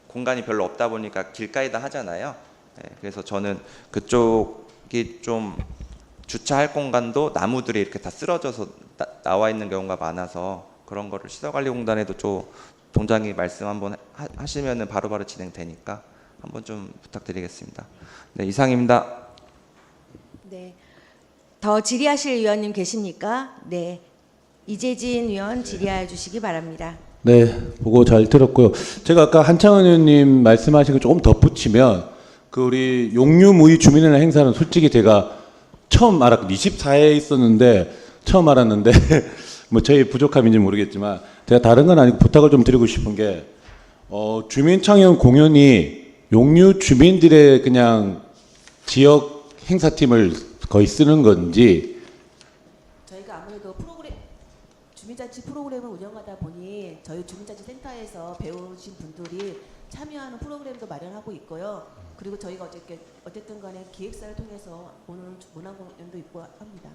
공간이 별로 없다 보니까 길가에다 하잖아요. 네, 그래서 저는 그쪽이 좀 주차할 공간도 나무들이 이렇게 다 쓰러져서 나와 있는 경우가 많아서, 그런 거를 시설관리공단에도 좀 동장이 말씀 한번 하시면은 바로바로 진행되니까 한번 좀 부탁드리겠습니다. 네, 이상입니다. 네. 더 질의하실 위원님 계십니까? 네. 이재진 위원 질의해 주시기 바랍니다. 네, 보고 잘 들었고요. 제가 아까 한창원 의원님 말씀하신 거 조금 덧붙이면, 그 우리 용류무의 주민연합 행사는 솔직히 제가 처음 알았고 24회에 있었는데 처음 알았는데 뭐 저희 부족함인지 모르겠지만 제가 다른 건 아니고 부탁을 좀 드리고 싶은 게 주민청년 공연이 용류 주민들의 그냥 지역 행사팀을 거의 쓰는 건지 저희가 아무래도 주민자치 프로그램을 운영하다 보니 저희 주민자치 센터에서 배우신 분들이 참여하는 프로그램도 마련하고 있고요. 그리고 저희가 어쨌든 간에 기획사를 통해서 오늘 문화공연도 있고 합니다.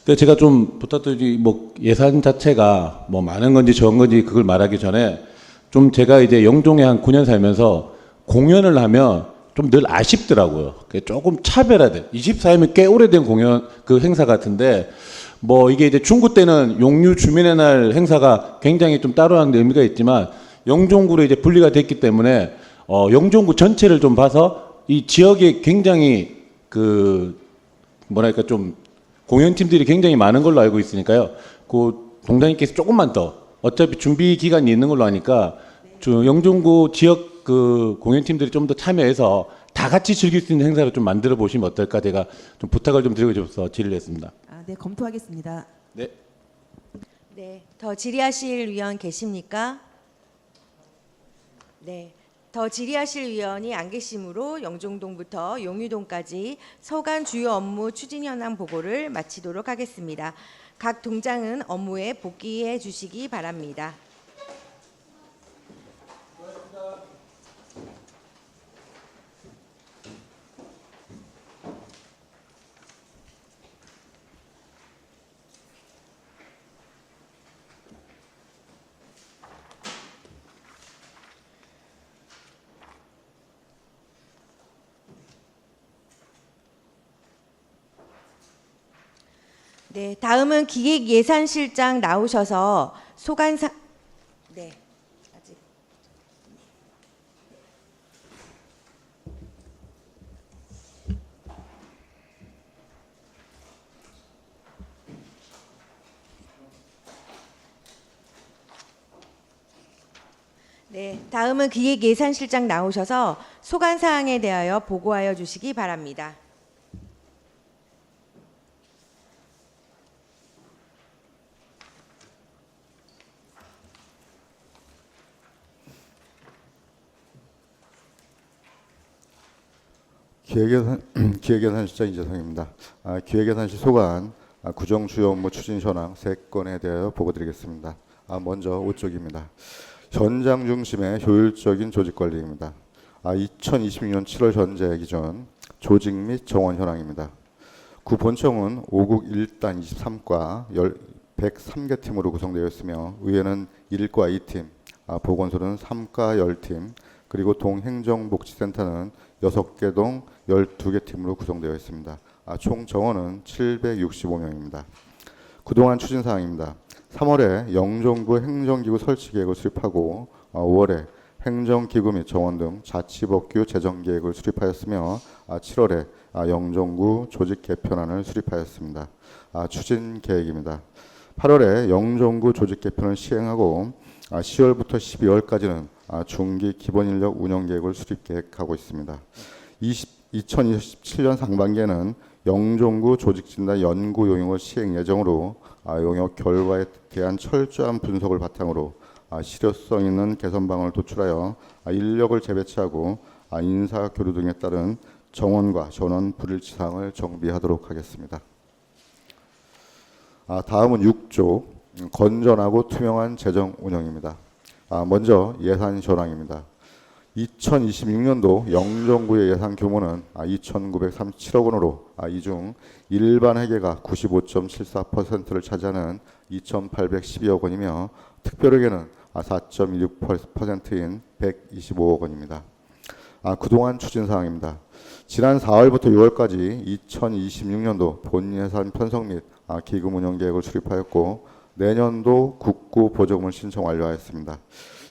근데 제가 좀 부탁드리 뭐 예산 자체가 뭐 많은 건지 적은 건지 그걸 말하기 전에 좀 제가 이제 영종에 한 9년 살면서 공연을 하면 좀 늘 아쉽더라고요. 조금 차별화돼. 24일이면 꽤 오래된 공연 그 행사 같은데 뭐 이게 이제 중구 때는 용류 주민의 날 행사가 굉장히 좀 따로 하는 의미가 있지만 영종구로 이제 분리가 됐기 때문에 영종구 전체를 좀 봐서 이 지역에 굉장히 그 뭐랄까 좀 공연팀들이 굉장히 많은 걸로 알고 있으니까요. 그 동장님께서 조금만 더 어차피 준비 기간이 있는 걸로 아니까 영종구 지역 그 공연팀들이 좀 더 참여해서 다 같이 즐길 수 있는 행사를 좀 만들어 보시면 어떨까 제가 좀 부탁을 좀 드리고 싶어서 질의를 했습니다. 네, 검토하겠습니다. 네. 네, 더 질의하실 위원 계십니까? 네, 더 질의하실 위원이 안 계시므로 영종동부터 용유동까지 서간 주요 업무 추진 현황 보고를 마치도록 하겠습니다. 각 동장은 업무에 복귀해 주시기 바랍니다. 네, 다음은 기획예산실장 나오셔서 소관사 네, 아직 네, 다음은 기획예산실장 나오셔서 소관 사항에 대하여 보고하여 주시기 바랍니다. 기획예산실장 이재성입니다. 기획예산실 소관 구정 주요 업무 추진 현황 3건에 대하여 보고드리겠습니다. 먼저 5쪽입니다. 현장 중심의 효율적인 조직 관리입니다. 2026년 7월 현재 기준 조직 및 정원 현황입니다. 구 본청은 5국 1단 23과 103개 팀으로 구성되어 있으며 의회는 1과 2팀, 보건소는 3과 10팀, 그리고 동행정복지센터는 6개 동 12개 팀으로 구성되어 있습니다. 총 정원은 765명입니다. 그동안 추진사항입니다. 3월에 영종구 행정기구 설치 계획을 수립하고 5월에 행정기구 및 정원 등 자치법규 제정 계획을 수립하였으며 7월에 영종구 조직 개편안을 수립하였습니다. 추진 계획입니다. 8월에 영종구 조직 개편을 시행하고 10월부터 12월까지는 중기 기본인력 운영 계획을 수립 계획하고 있습니다. 2027년 상반기에는 영종구 조직진단 연구 용역을 시행 예정으로 용역 결과에 대한 철저한 분석을 바탕으로 실효성 있는 개선 방안을 도출하여 인력을 재배치하고 인사 교류 등에 따른 정원과 전원 불일치 사항을 정비하도록 하겠습니다. 다음은 6조 건전하고 투명한 재정 운영입니다. 먼저 예산 현황입니다. 2026년도 영종구의 예산 규모는 2,937억 원으로 이 중 일반 회계가 95.74%를 차지하는 2,812억 원이며 특별회계는 4.16%인 125억 원입니다. 그동안 추진사항입니다. 지난 4월부터 6월까지 2026년도 본예산 편성 및 기금 운영 계획을 수립하였고 내년도 국고 보조금을 신청 완료하였습니다.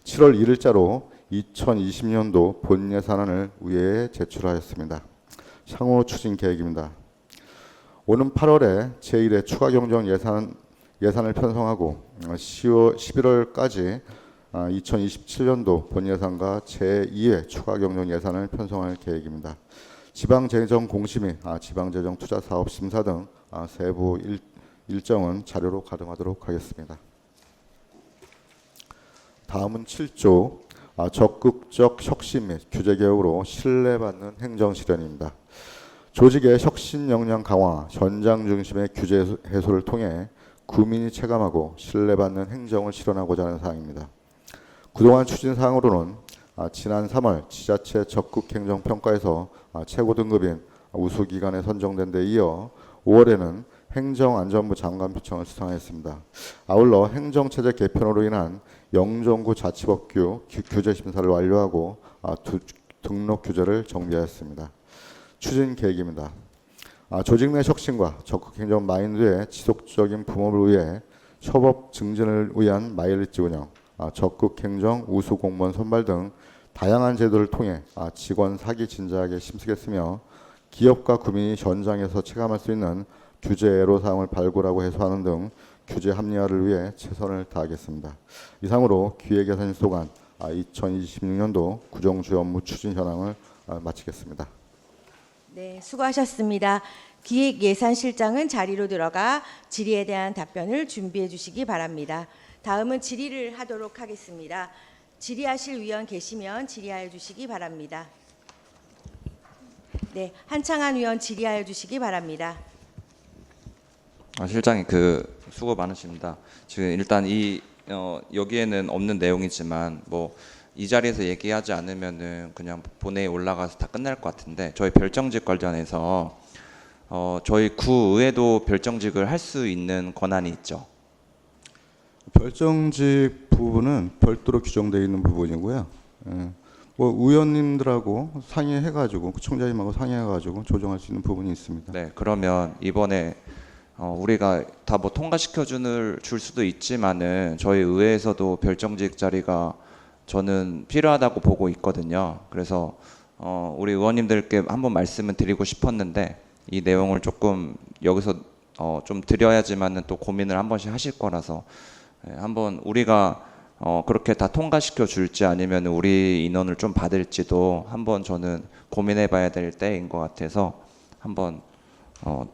7월 1일자로 2020년도 본예산안을 의회에 제출하였습니다. 향후 추진 계획입니다. 오는 8월에 제1회 추가 경정 예산을 편성하고 11월까지 2027년도 본예산과 제2회 추가 경정 예산을 편성할 계획입니다. 지방재정 공시 및 지방재정 투자 사업 심사 등 세부 일정은 자료로 가름하도록 하겠습니다. 다음은 7조 적극적 혁신 및 규제 개혁으로 신뢰받는 행정 실현입니다. 조직의 혁신 역량 강화, 현장 중심의 규제 해소를 통해 국민이 체감하고 신뢰받는 행정을 실현하고자 하는 사항입니다. 그동안 추진 사항으로는 지난 3월 지자체 적극 행정 평가에서 최고 등급인 우수기관에 선정된 데 이어 5월에는 행정안전부 장관 표창을 수상했습니다. 아울러 행정체제 개편으로 인한 영종구 자치법규 규제 심사를 완료하고 등록 규제를 정비하였습니다. 추진 계획입니다. 조직 내 혁신과 적극 행정 마인드의 지속적인 붐업을 위해 협업 증진을 위한 마일리지 운영, 적극 행정 우수 공무원 선발 등 다양한 제도를 통해 직원 사기 진작에 심쓰겠으며 기업과 국민이 현장에서 체감할 수 있는 규제 애로사항을 발굴하고 해소하는 등 규제 합리화를 위해 최선을 다하겠습니다. 이상으로 기획예산 소관 2026년도 구정주요 업무 추진 현황을 마치겠습니다. 네, 수고하셨습니다. 기획예산실장은 자리로 들어가 질의에 대한 답변을 준비해 주시기 바랍니다. 다음은 질의를 하도록 하겠습니다. 질의하실 위원 계시면 질의하여 주시기 바랍니다. 네, 한창한 위원 질의하여 주시기 바랍니다. 실장님 수고 많으십니다. 지금 일단 여기에는 없는 내용이지만 뭐 이 자리에서 얘기하지 않으면은 그냥 본회의에 올라가서 다 끝날 것 같은데 저희 별정직 관련해서 저희 구의회도 별정직을 할 수 있는 권한이 있죠. 별정직 부분은 별도로 규정되어 있는 부분이고요. 뭐 의원님들하고 상의해가지고 구청장님하고 상의해가지고 조정할 수 있는 부분이 있습니다. 네, 그러면 이번에 우리가 다 뭐 통과시켜 줄 수도 있지만은 저희 의회에서도 별정직 자리가 저는 필요하다고 보고 있거든요. 그래서 우리 의원님들께 한번 말씀을 드리고 싶었는데 이 내용을 조금 여기서 좀 드려야지만은 또 고민을 한 번씩 하실 거라서 한번 우리가 그렇게 다 통과시켜 줄지 아니면 우리 인원을 좀 받을지도 한번 저는 고민해봐야 될 때인 것 같아서 한번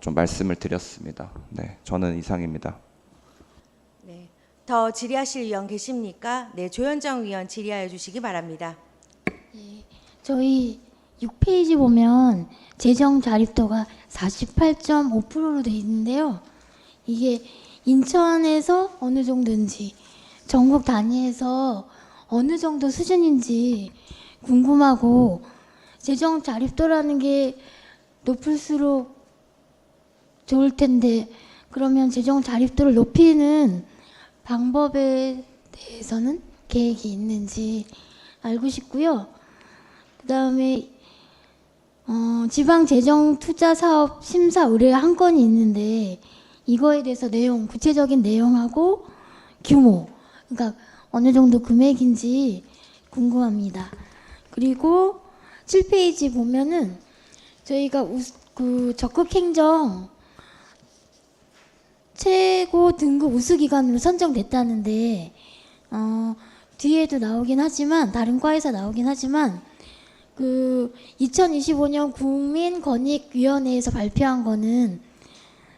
좀 말씀을 드렸습니다. 네, 저는 이상입니다. 네, 더 질의하실 위원 계십니까? 네, 조현정 위원 질의하여 주시기 바랍니다. 저희 6페이지 보면 재정 자립도가 48.5%로 돼 있는데요. 이게 인천에서 어느 정도인지 전국 단위에서 어느 정도 수준인지 궁금하고 재정 자립도라는 게 높을수록 좋을 텐데 그러면 재정 자립도를 높이는 방법에 대해서는 계획이 있는지 알고 싶고요. 그다음에 지방재정투자사업 심사 의뢰 한 건이 있는데 이거에 대해서 구체적인 내용하고 규모, 그러니까 어느 정도 금액인지 궁금합니다. 그리고 7페이지 보면은 저희가 적극행정 최고 등급 우수기관으로 선정됐다는데 뒤에도 나오긴 하지만 다른 과에서 나오긴 하지만 2025년 국민권익위원회에서 발표한 거는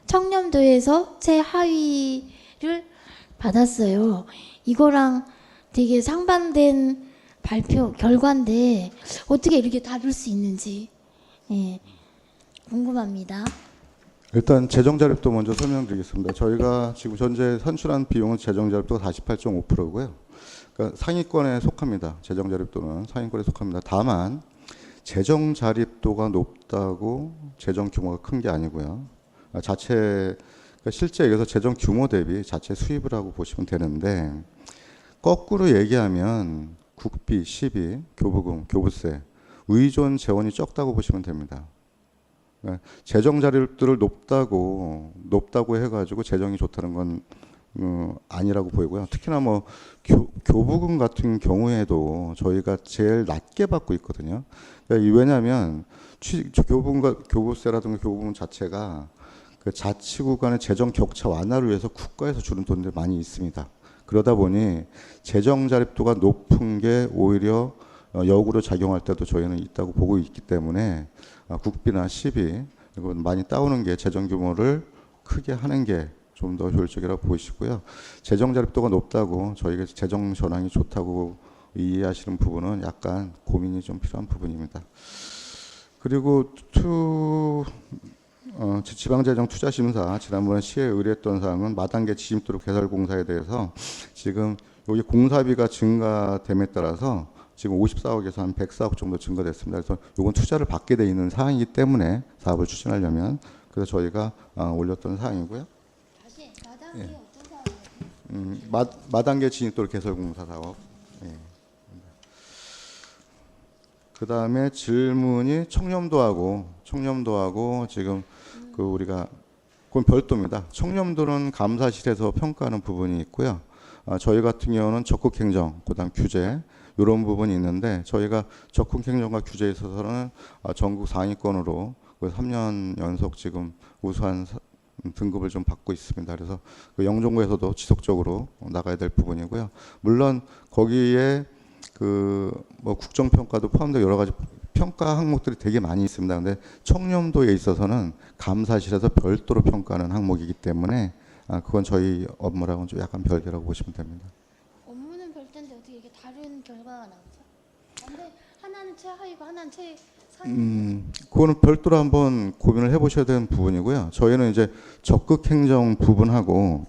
청렴도에서 최하위를 받았어요. 이거랑 되게 상반된 발표 결과인데 어떻게 이렇게 다룰 수 있는지 궁금합니다. 일단 재정자립도 먼저 설명드리겠습니다. 저희가 지금 현재 산출한 비용은 재정자립도가 48.5%고요. 그러니까 상위권에 속합니다. 재정자립도는 상위권에 속합니다. 다만 재정자립도가 높다고 재정 규모가 큰 게 아니고요. 그러니까 실제 여기서 재정 규모 대비 자체 수입을 하고 보시면 되는데 거꾸로 얘기하면 국비, 시비, 교부금, 교부세, 의존 재원이 적다고 보시면 됩니다. 재정 자립도를 높다고 해가지고 재정이 좋다는 건 아니라고 보이고요. 특히나 뭐 교부금 같은 경우에도 저희가 제일 낮게 받고 있거든요. 왜냐하면 교부금과 교부세라든가 교부금 자체가 그 자치구 간의 재정 격차 완화를 위해서 국가에서 주는 돈들이 많이 있습니다. 그러다 보니 재정 자립도가 높은 게 오히려 역으로 작용할 때도 저희는 있다고 보고 있기 때문에 국비나 시비 이거 많이 따오는 게 재정 규모를 크게 하는 게 좀 더 효율적이라고 보이시고요. 재정 자립도가 높다고 저희가 재정 전환이 좋다고 이해하시는 부분은 약간 고민이 좀 필요한 부분입니다. 그리고 지방재정투자심사 지난번에 시에 의뢰했던 사항은 마당계 지심도로 개설공사에 대해서 지금 여기 공사비가 증가됨에 따라서 지금 54억에서 한 104억 정도 증가됐습니다. 그래서 이건 투자를 받게 돼 있는 사항이기 때문에 사업을 추진하려면 그래서 저희가 올렸던 사항이고요. 다시 마당계 어떤 사업이에요? 마당계 진입도로 개설공사 사업. 예. 그 다음에 질문이 청렴도하고 지금 그 우리가 그건 별도입니다. 청렴도는 감사실에서 평가하는 부분이 있고요. 저희 같은 경우는 적극행정, 그다음 규제 이런 부분이 있는데 저희가 적극행정과 규제에 있어서는 전국 상위권으로 3년 연속 지금 우수한 등급을 좀 받고 있습니다. 그래서 그 영종구에서도 지속적으로 나가야 될 부분이고요. 물론 거기에 그 뭐 국정평가도 포함되어 여러 가지 평가 항목들이 되게 많이 있습니다. 근데 청렴도에 있어서는 감사실에서 별도로 평가하는 항목이기 때문에 그건 저희 업무랑은 좀 약간 별개라고 보시면 됩니다. 업무는 별도인데 어떻게 이렇게 다른 결과가 나오죠? 근데 하나는 최하위고 하나는 최상위. 그거는 별도로 한번 고민을 해보셔야 되는 부분이고요. 저희는 이제 적극행정 부분하고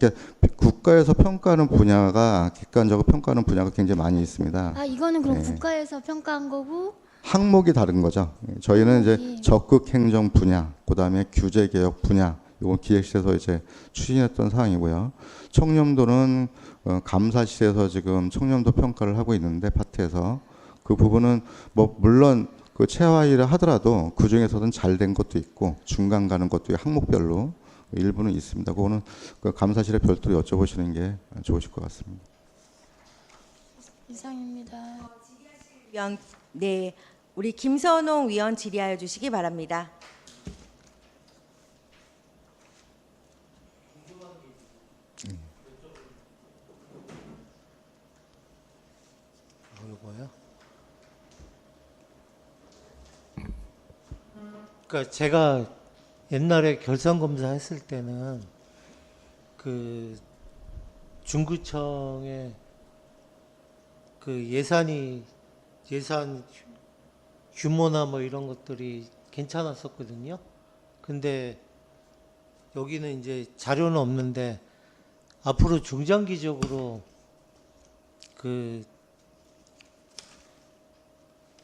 국가에서 평가하는 분야가 객관적으로 평가하는 분야가 굉장히 많이 있습니다. 이거는 그럼 네. 국가에서 평가한 거고. 항목이 다른 거죠. 저희는 이제 적극행정 분야, 그다음에 규제개혁 분야, 이건 기획실에서 이제 추진했던 사항이고요. 청렴도는 감사실에서 지금 청렴도 평가를 하고 있는데 파트에서 그 부분은 뭐 물론 그 최하위를 하더라도 그 중에서는 잘 된 것도 있고 중간 가는 것도 항목별로 일부는 있습니다. 그거는 그 감사실에 별도로 여쭤보시는 게 좋으실 것 같습니다. 이상입니다. 위원, 네, 우리 김선홍 위원 질의하여 주시기 바랍니다. 이거요? 그러니까 제가 옛날에 결산검사 했을 때는 그 중구청의 그 예산 규모나 뭐 이런 것들이 괜찮았었거든요. 근데 여기는 이제 자료는 없는데 앞으로 중장기적으로 그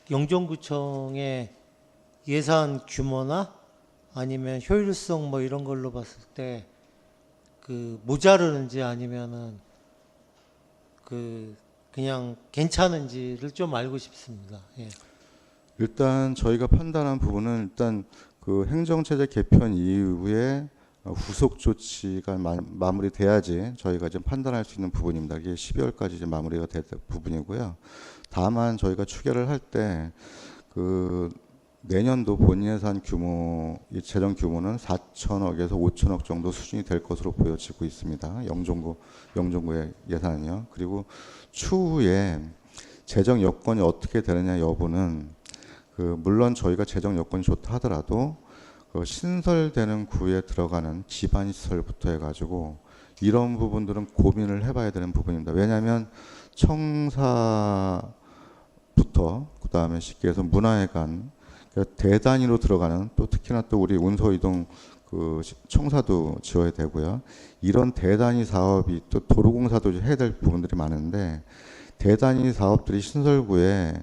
영종구청의 예산 규모나 아니면 효율성 뭐 이런 걸로 봤을 때 그 모자르는지 아니면은 그 그냥 괜찮은지를 좀 알고 싶습니다. 예. 일단 저희가 판단한 부분은 일단 그 행정체제 개편 이후에 후속 조치가 마무리돼야지 저희가 지금 판단할 수 있는 부분입니다. 이게 12월까지 이제 마무리가 될 부분이고요. 다만 저희가 추계를 할 때 그 내년도 본예산 규모, 이 재정 규모는 4천억에서 5천억 정도 수준이 될 것으로 보여지고 있습니다. 영종구의 예산은요. 그리고 추후에 재정 여건이 어떻게 되느냐 여부는 그 물론 저희가 재정 여건이 좋다 하더라도 그 신설되는 구에 들어가는 기반 시설부터 해가지고 이런 부분들은 고민을 해봐야 되는 부분입니다. 왜냐하면 청사부터 그 다음에 쉽게 해서 문화회관 대단위로 들어가는 또 특히나 또 우리 운서이동 그 청사도 지어야 되고요. 이런 대단위 사업이 또 도로공사도 해야 될 부분들이 많은데 대단위 사업들이 신설구에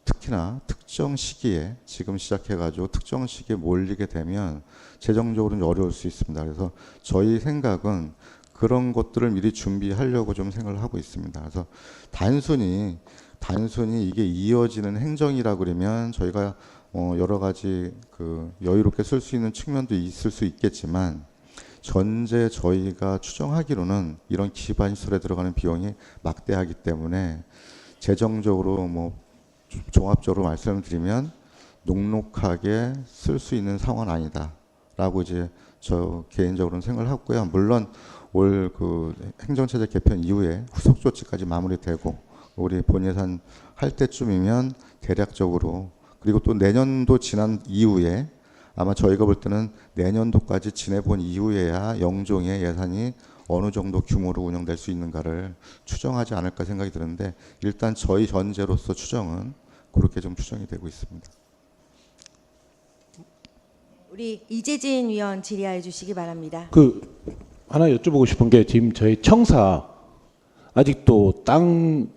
특히나 특정 시기에 지금 시작해가지고 특정 시기에 몰리게 되면 재정적으로는 어려울 수 있습니다. 그래서 저희 생각은 그런 것들을 미리 준비하려고 좀 생각을 하고 있습니다. 그래서 단순히 이게 이어지는 행정이라 그러면 저희가 여러 가지 그 여유롭게 쓸 수 있는 측면도 있을 수 있겠지만 전제 저희가 추정하기로는 이런 기반 시설에 들어가는 비용이 막대하기 때문에 재정적으로 뭐 종합적으로 말씀을 드리면 녹록하게 쓸 수 있는 상황은 아니다라고 이제 저 개인적으로는 생각을 하고요. 물론 올 그 행정체제 개편 이후에 후속 조치까지 마무리되고 우리 본예산 할 때쯤이면 대략적으로 그리고 또 내년도 지난 이후에 아마 저희가 볼 때는 내년도까지 지내본 이후에야 영종의 예산이 어느 정도 규모로 운영될 수 있는가를 추정하지 않을까 생각이 드는데 일단 저희 전제로서 추정은 그렇게 좀 추정이 되고 있습니다. 우리 이재진 위원 질의하여 주시기 바랍니다. 그 하나 여쭤보고 싶은 게 지금 저희 청사 아직도 땅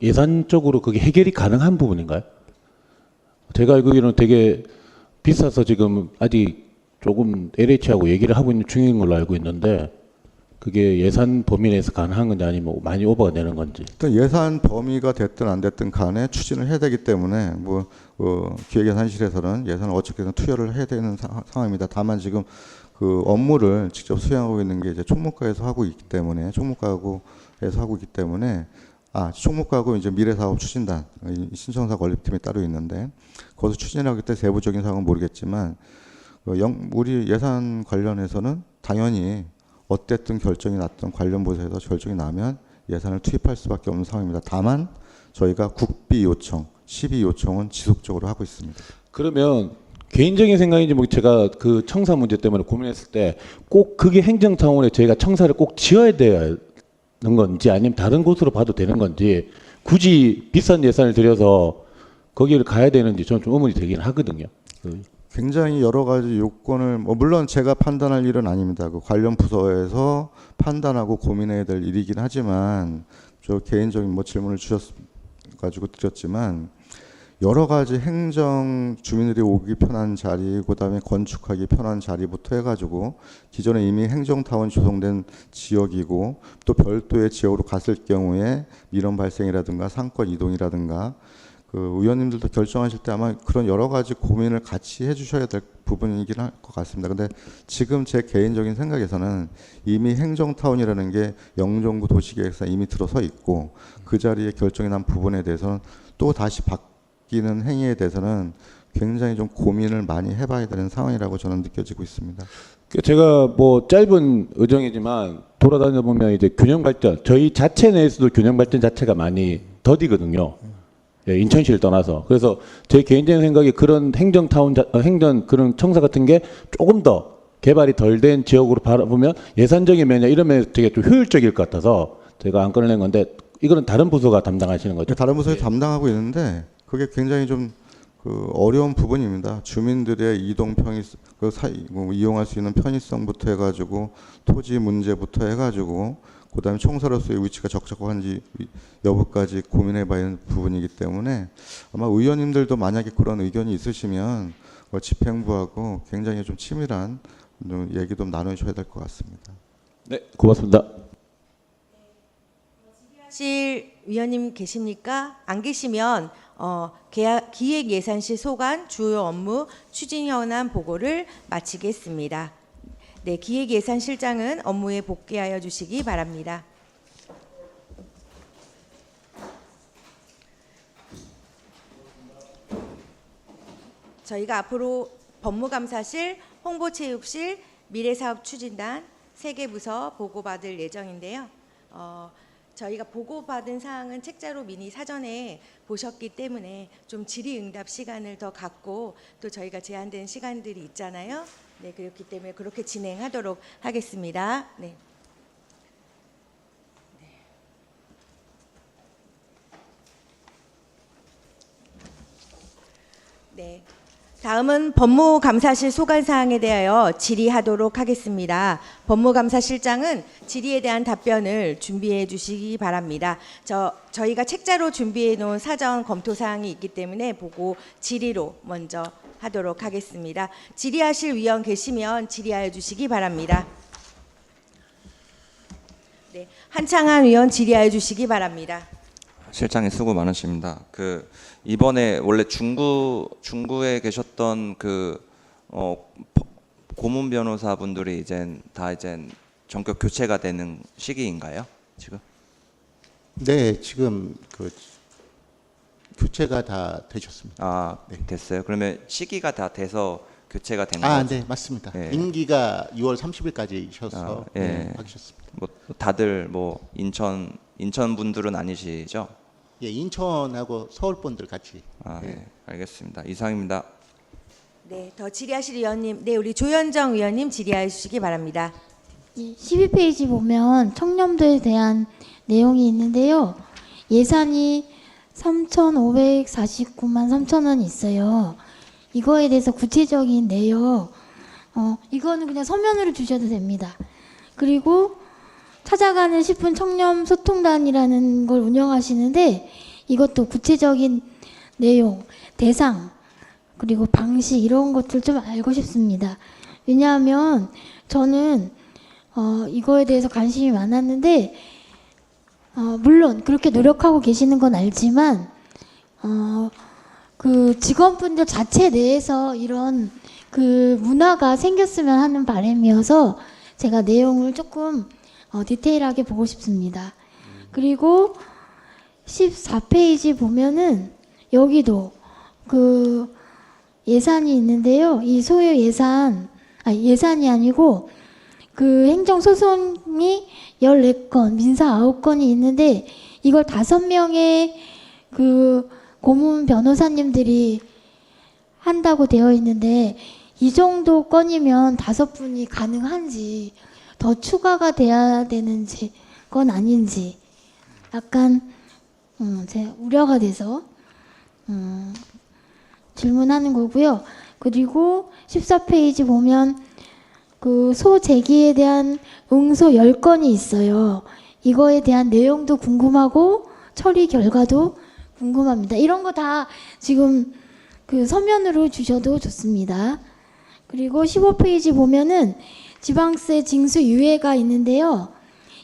예산적으로 그게 해결이 가능한 부분인가요? 제가 알기로는 되게 비싸서 지금 아직 조금 LH하고 얘기를 하고 있는 중인 걸로 알고 있는데 그게 예산 범위 내에서 가능한 건지 아니면 많이 오버가 되는 건지. 일단 예산 범위가 됐든 안 됐든 간에 추진을 해야 되기 때문에 기획예산실에서는 예산을 어떻게든 투여를 해야 되는 상황입니다. 다만 지금 그 업무를 직접 수행하고 있는 게 이제 총무과에서 하고 있기 때문에 총무과에서 하고 있기 때문에 총무과하고 이제 미래사업 추진단 신청사 건립팀이 따로 있는데 거기서 추진하기 때문에 세부적인 상황은 모르겠지만 우리 예산 관련해서는 당연히 어쨌든 결정이 났던 관련 부서에서 결정이 나면 예산을 투입할 수밖에 없는 상황입니다. 다만 저희가 국비 요청, 시비 요청은 지속적으로 하고 있습니다. 그러면 개인적인 생각인지 뭐 제가 그 청사 문제 때문에 고민했을 때 꼭 그게 행정 차원에 저희가 청사를 꼭 지어야 되는 건지 아니면 다른 곳으로 봐도 되는 건지 굳이 비싼 예산을 들여서 거기를 가야 되는지 저는 좀 의문이 되긴 하거든요. 굉장히 여러 가지 요건을 물론 제가 판단할 일은 아닙니다. 그 관련 부서에서 판단하고 고민해야 될 일이긴 하지만 저 개인적인 질문을 주셔가지고 드렸지만 여러 가지 행정 주민들이 오기 편한 자리, 그다음에 건축하기 편한 자리부터 해가지고 기존에 이미 행정타운 조성된 지역이고 또 별도의 지역으로 갔을 경우에 민원 발생이라든가 상권 이동이라든가 그 의원님들도 결정하실 때 아마 그런 여러 가지 고민을 같이 해주셔야 될 부분이긴 할 것 같습니다. 근데 지금 제 개인적인 생각에서는 이미 행정타운이라는 게 영종구 도시계획상 이미 들어서 있고 그 자리에 결정이 난 부분에 대해서는 또 다시 바뀌는 행위에 대해서는 굉장히 좀 고민을 많이 해봐야 되는 상황이라고 저는 느껴지고 있습니다. 제가 뭐 짧은 의정이지만 돌아다녀 보면 이제 균형 발전 저희 자체 내에서도 균형 발전 자체가 많이 더디거든요. 예, 인천시를 떠나서. 그래서 제 개인적인 생각에 그런 행정타운, 그런 청사 같은 게 조금 더 개발이 덜 된 지역으로 바라보면 예산적인 면이나 이런 면에서 되게 좀 효율적일 것 같아서 제가 안 꺼내는 건데 이거는 다른 부서가 담당하시는 거죠? 다른 부서에 담당하고 있는데 그게 굉장히 좀 어려운 부분입니다. 주민들의 이동 이용할 수 있는 편의성부터 해가지고 토지 문제부터 해가지고 그다음에 총사로서의 위치가 적절한지 여부까지 고민해봐야 하는 부분이기 때문에 아마 의원님들도 만약에 그런 의견이 있으시면 집행부하고 굉장히 좀 치밀한 얘기 좀 나누셔야 될 것 같습니다. 네, 고맙습니다. 실 위원님 계십니까? 안 계시면 기획예산실 소관 주요 업무 추진 현안 보고를 마치겠습니다. 네, 기획예산실장은 업무에 복귀하여 주시기 바랍니다. 저희가 앞으로 법무감사실, 홍보체육실, 미래사업추진단 3개 부서 보고받을 예정인데요. 저희가 보고받은 사항은 책자로 미리 사전에 보셨기 때문에 좀 질의응답 시간을 더 갖고 또 저희가 제한된 시간들이 있잖아요. 네, 그렇기 때문에 그렇게 진행하도록 하겠습니다. 네. 네. 다음은 법무감사실 소관사항에 대하여 질의하도록 하겠습니다. 법무감사실장은 질의에 대한 답변을 준비해 주시기 바랍니다. 저희가 책자로 준비해 놓은 사전 검토사항이 있기 때문에 보고 질의로 먼저 하도록 하겠습니다. 질의하실 위원 계시면 질의하여 주시기 바랍니다. 네, 한창한 위원 질의하여 주시기 바랍니다. 실장님 수고 많으십니다. 이번에 원래 중구에 계셨던 고문 변호사분들이 이제 전격 교체가 되는 시기인가요? 지금? 네, 지금 교체가 다 되셨습니다. 네. 됐어요. 그러면 시기가 다 돼서 교체가 된 거죠? 네, 맞습니다. 네. 임기가 6월 30일까지셔서 바뀌셨습니다. 다들 인천 분들은 아니시죠? 예, 인천하고 서울 분들 같이. 네, 알겠습니다. 이상입니다. 네, 더 질의하실 의원님, 네, 우리 조현정 의원님 질의해 주시기 바랍니다. 12페이지 보면 청렴도에 대한 내용이 있는데요. 예산이 3,549만 3천 원이 있어요. 이거에 대해서 구체적인 내용, 이거는 그냥 서면으로 주셔도 됩니다. 그리고 찾아가는 10분 청렴 소통단이라는 걸 운영하시는데 이것도 구체적인 내용, 대상, 그리고 방식 이런 것들 좀 알고 싶습니다. 왜냐하면 저는 이거에 대해서 관심이 많았는데 물론 그렇게 노력하고 계시는 건 알지만 그 직원분들 자체 내에서 이런 그 문화가 생겼으면 하는 바람이어서 제가 내용을 조금 디테일하게 보고 싶습니다. 그리고 14페이지 보면은 여기도 그 예산이 있는데요. 이 소요 예산, 예산이 아니고 그 행정소송이 14건, 민사 9건이 있는데 이걸 5명의 그 고문 변호사님들이 한다고 되어 있는데 이 정도 건이면 5분이 가능한지 더 추가가 돼야 되는지 건 아닌지 약간 제 우려가 돼서 질문하는 거고요. 그리고 14페이지 보면 그 소제기에 대한 응소 10건이 있어요. 이거에 대한 내용도 궁금하고 처리 결과도 궁금합니다. 이런 거 다 지금 그 서면으로 주셔도 좋습니다. 그리고 15페이지 보면은 지방세 징수 유예가 있는데요.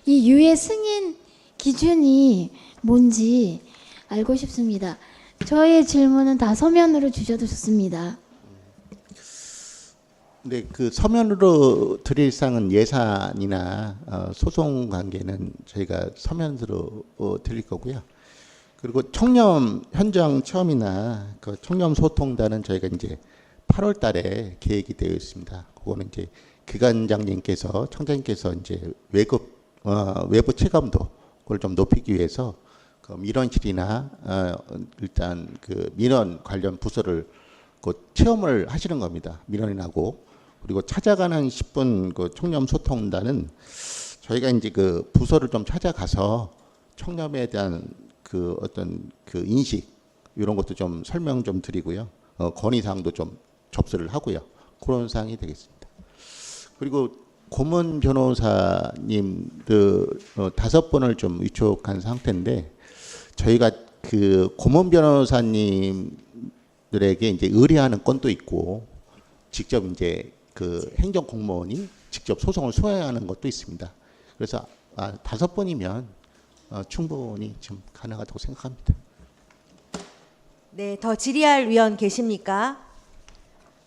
이 유예 승인 기준이 뭔지 알고 싶습니다. 저의 질문은 다 서면으로 주셔도 좋습니다. 네, 그 서면으로 드릴 사항은 예산이나 소송 관계는 저희가 서면으로 드릴 거고요. 그리고 청렴 현장 체험이나 그 청렴 소통단은 저희가 이제 8월 달에 계획이 되어 있습니다. 그거는 이제 기관장님께서 청장님께서 이제 외부 체감도 그걸 좀 높이기 위해서 그 민원실이나 일단 그 민원 관련 부서를 그 체험을 하시는 겁니다. 민원인하고. 그리고 찾아가는 10분 그 청렴 소통단은 저희가 이제 그 부서를 좀 찾아가서 청렴에 대한 그 어떤 그 인식 이런 것도 좀 설명 좀 드리고요. 건의사항도 좀 접수를 하고요. 그런 사항이 되겠습니다. 그리고 고문 변호사님들 5분을 좀 위촉한 상태인데 저희가 그 고문 변호사님들에게 이제 의뢰하는 건도 있고 직접 이제 그 행정 공무원이 직접 소송을 수행하는 것도 있습니다. 그래서 5번이면 충분히 좀 가능하다고 생각합니다. 네, 더 질의할 위원 계십니까?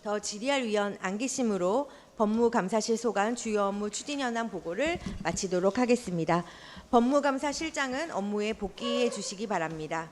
더 질의할 위원 안 계시므로 법무감사실 소관 주요 업무 추진 현황 보고를 마치도록 하겠습니다. 법무감사실장은 업무에 복귀해 주시기 바랍니다.